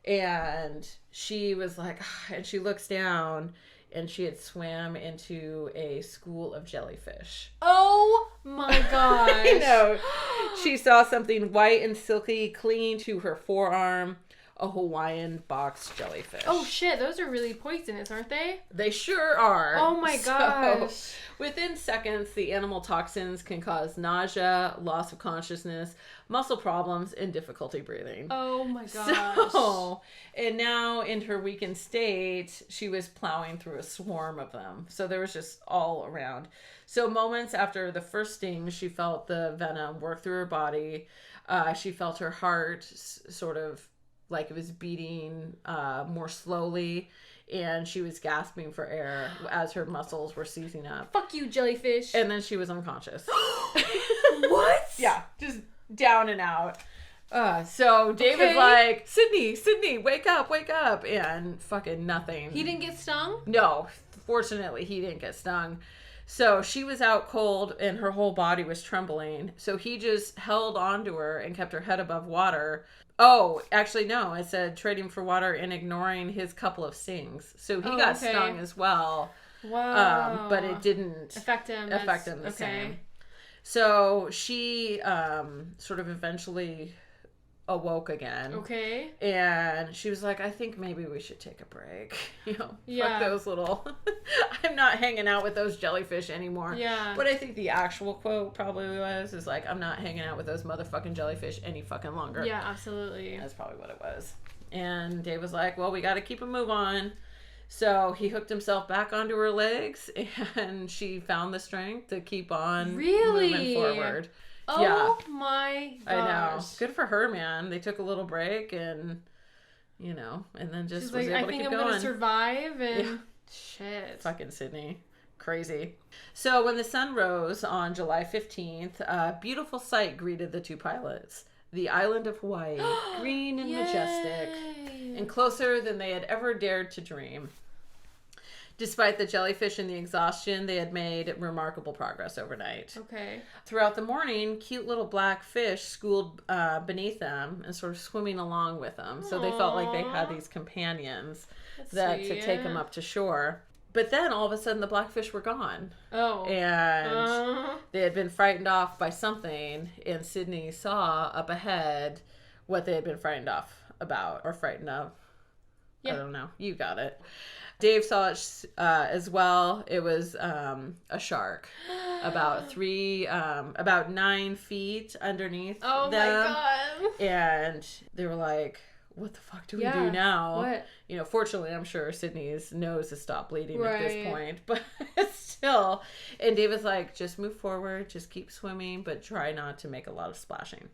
And she was like, and she looks down, and she had swam into a school of jellyfish. Oh my gosh. I know. She saw something white and silky clinging to her forearm, a Hawaiian box jellyfish. Oh shit, those are really poisonous, aren't they? They sure are. Oh my gosh. Within seconds, the animal toxins can cause nausea, loss of consciousness, muscle problems, and difficulty breathing. Oh my gosh. So, and now in her weakened state, she was plowing through a swarm of them. So there was just all around. So moments after the first sting, she felt the venom work through her body. She felt her heart sort of like it was beating more slowly, and she was gasping for air as her muscles were seizing up. Fuck you, jellyfish. And then she was unconscious. What? Yeah, just down and out. So David's like, Sydney, wake up. And fucking nothing. He didn't get stung? No, fortunately he didn't get stung. So she was out cold and her whole body was trembling. So he just held onto her and kept her head above water. Oh, actually, no. It said trading for water and ignoring his couple of stings. So he got stung as well. Wow. But it didn't affect him the same. So she sort of eventually awoke again. Okay. And she was like, I think maybe we should take a break. Yeah. Fuck those little... I'm not hanging out with those jellyfish anymore. Yeah. But I think the actual quote probably is like, I'm not hanging out with those motherfucking jellyfish any fucking longer. Yeah, absolutely. That's probably what it was. And Dave was like, well, we got to keep a move on. So he hooked himself back onto her legs, and she found the strength to keep on moving forward. Oh my gosh. I know. Good for her, man. They took a little break and, and then just She's was like, able I to keep think I'm going. going to survive, and shit. Fucking Sydney. Crazy. So when the sun rose on July 15th, a beautiful sight greeted the two pilots. The island of Hawaii, green and majestic, and closer than they had ever dared to dream. Despite the jellyfish and the exhaustion, they had made remarkable progress overnight. Okay. Throughout the morning, cute little black fish schooled beneath them and sort of swimming along with them. So they felt like they had these companions to take them up to shore. But then all of a sudden the blackfish were gone. Oh. And they had been frightened off by something, and Sydney saw up ahead what they had been frightened off about, or frightened of. Yeah. I don't know. You got it. Dave saw it as well. It was a shark, about 9 feet underneath them. Oh my God. And they were like, what the fuck do we do now? What? You know, fortunately, I'm sure Sydney's nose has stopped bleeding at this point, but still. And David's like, just move forward, just keep swimming, but try not to make a lot of splashing.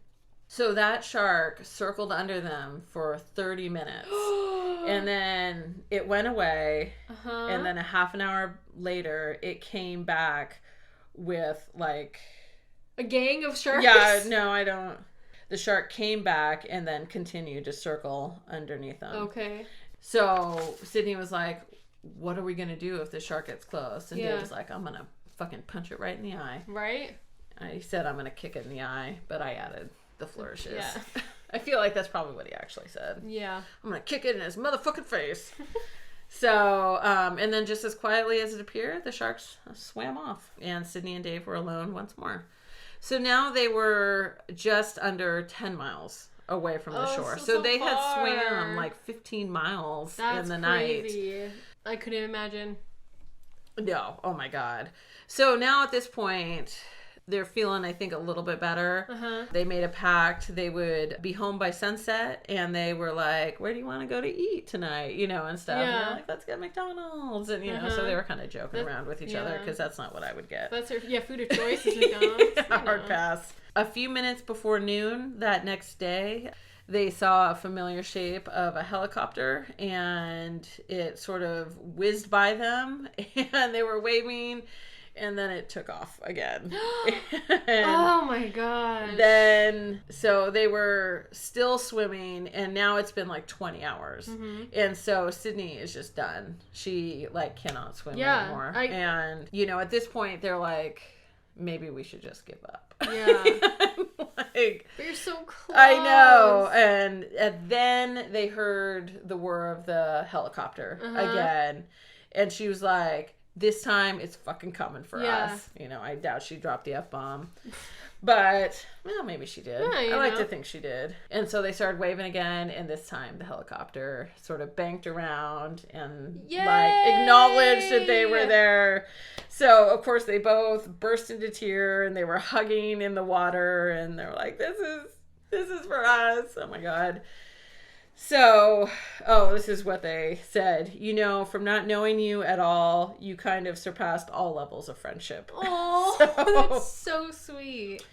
So that shark circled under them for 30 minutes. And then it went away. And then a half an hour later, it came back with like... a gang of sharks? Yeah, no, I don't... The shark came back and then continued to circle underneath them. Okay. So Sydney was like, what are we going to do if the shark gets close? And Dave was like, I'm going to fucking punch it right in the eye. Right? I said I'm going to kick it in the eye, but I added the flourishes. Yeah. I feel like that's probably what he actually said. Yeah. I'm going to kick it in his motherfucking face. So, and then just as quietly as it appeared, the sharks swam off. And Sydney and Dave were alone once more. So now they were just under 10 miles away from the shore. So they had swam like 15 miles in the crazy. night. I couldn't imagine. No. Oh my God. So now at this point, they're feeling, I think, a little bit better. They made a pact. They would be home by sunset, and they were like, where do you want to go to eat tonight? You know, and stuff. Yeah. And they're like, let's get McDonald's. And, you know, so they were kind of joking around with each other, because that's not what I would get. That's food of choice is McDonald's. Hard pass. A few minutes before noon that next day, they saw a familiar shape of a helicopter, and it sort of whizzed by them, and they were waving. And then it took off again. Oh my God. Then, so they were still swimming, and now it's been like 20 hours. And so Sydney is just done. She like cannot swim anymore. And, you know, at this point they're like, maybe we should just give up. Yeah. Like, but you're so close. I know. And then they heard the whir of the helicopter again. And she was like, this time it's fucking coming for us. You know, I doubt she dropped the F-bomb. But, well, maybe she did. Yeah, I like to think she did. And so they started waving again, and this time the helicopter sort of banked around and like acknowledged that they were there. So, of course, they both burst into tears, and they were hugging in the water, and they were like, this is for us. Oh my God. So, this is what they said. You know, from not knowing you at all, you kind of surpassed all levels of friendship. Oh, that's so sweet.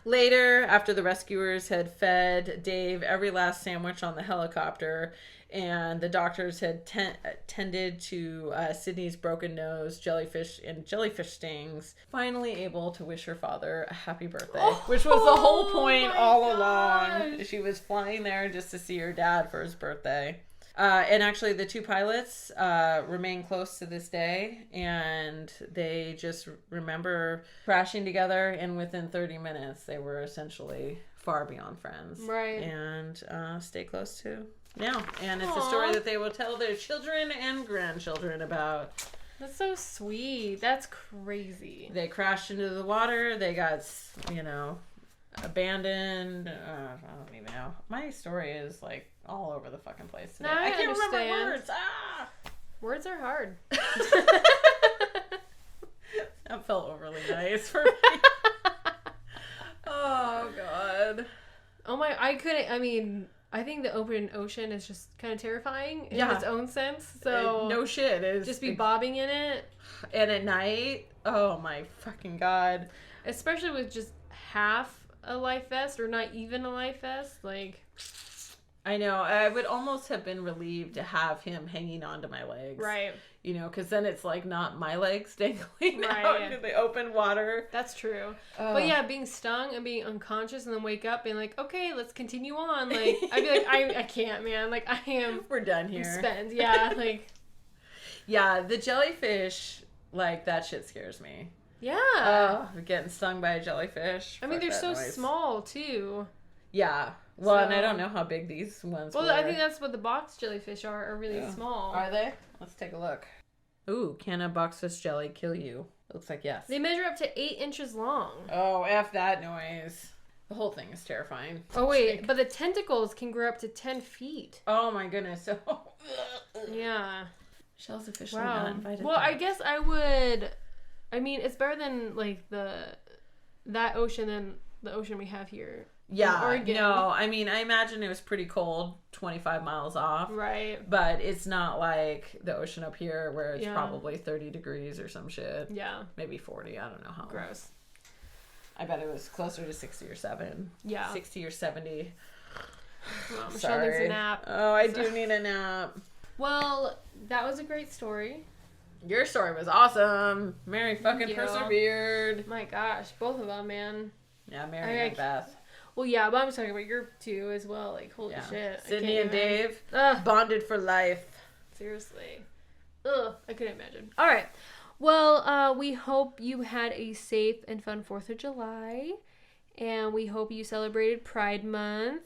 Later, after the rescuers had fed Dave every last sandwich on the helicopter, and the doctors had tended to Sydney's broken nose, jellyfish stings, finally able to wish her father a happy birthday, which was the whole point all along. She was flying there just to see her dad for his birthday. And actually, the two pilots remain close to this day, and they just remember crashing together, and within 30 minutes, they were essentially far beyond friends. Right. And stay close to now. And it's a story that they will tell their children and grandchildren about. That's so sweet. That's crazy. They crashed into the water. They got, you know, abandoned. I don't even know. My story is like all over the fucking place today. No, I can't understand. remember words. Words are hard. That felt overly nice for me. Oh, God. Oh my, I think the open ocean is just kind of terrifying in its own sense. So no shit. It's just be bobbing in it. And at night, oh my fucking God. Especially with just half a life vest or not even a life vest. Like, I know. I would almost have been relieved to have him hanging onto my legs. right. You know, because then it's like not my legs dangling Right. out into the open water. That's true. But yeah, being stung and being unconscious and then wake up being like, okay, let's continue on. Like, I'd be like, I can't, man. Like, I am. We're done here. Spent. Yeah. Like. Yeah, the jellyfish, like, that shit scares me. Yeah. Getting stung by a jellyfish. I mean, they're so noise. small, too. Yeah. Well, and I don't know how big these ones were. Well, I think that's what the box jellyfish are really small. Are they? Let's take a look. Ooh, can a boxfish jelly kill you? Looks like yes. They measure up to 8 inches long. Oh, F that noise. The whole thing is terrifying. Oh, wait. But the tentacles can grow up to 10 feet. Oh, my goodness. So, Yeah. Shell's officially Wow. not invited Well, back. I guess I would... I mean, it's better than, like, that ocean than the ocean we have here. Yeah, Oregon. no, I mean, I imagine it was pretty cold, 25 miles off. Right. But it's not like the ocean up here where it's Yeah. probably 30 degrees or some shit. Yeah. Maybe 40, I don't know how. Gross. I bet it was closer to 60 or 7. Yeah. 60 or 70. Well, Michelle Sorry. needs a nap. Oh, I do need a nap. Well, that was a great story. Your story was awesome. Mary fucking you. persevered. My gosh, both of them, man. Yeah, Mary and Beth. Well, yeah, but I'm just talking about your two as well. Like, holy Yeah. shit. Sydney and Dave Ugh, bonded for life. seriously. Ugh, I couldn't imagine. All right. Well, we hope you had a safe and fun 4th of July. And we hope you celebrated Pride Month.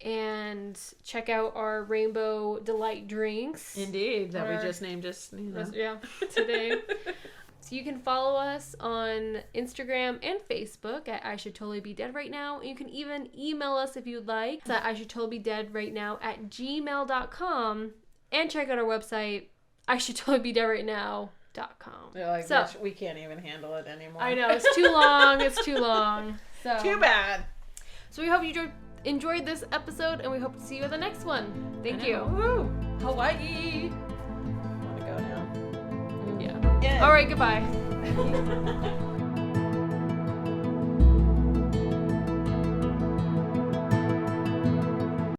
And check out our Rainbow Delight drinks. Indeed, that Or- we just named just, you know. Yeah, today. So you can follow us on Instagram and Facebook at I Should Totally Be Dead Right Now. And you can even email us if you'd like. It's at I Should Totally Be Dead Right Now at gmail.com. And check out our website, I Should Totally Be Dead Right Now.com. They're like, So- bitch, we can't even handle it anymore. I know, it's too long. It's too long. So, Too bad. So we hope you enjoyed this episode, and we hope to see you at the next one. Thank you. Woo! Hawaii. I want to go now. Yeah. Yeah. All right, goodbye.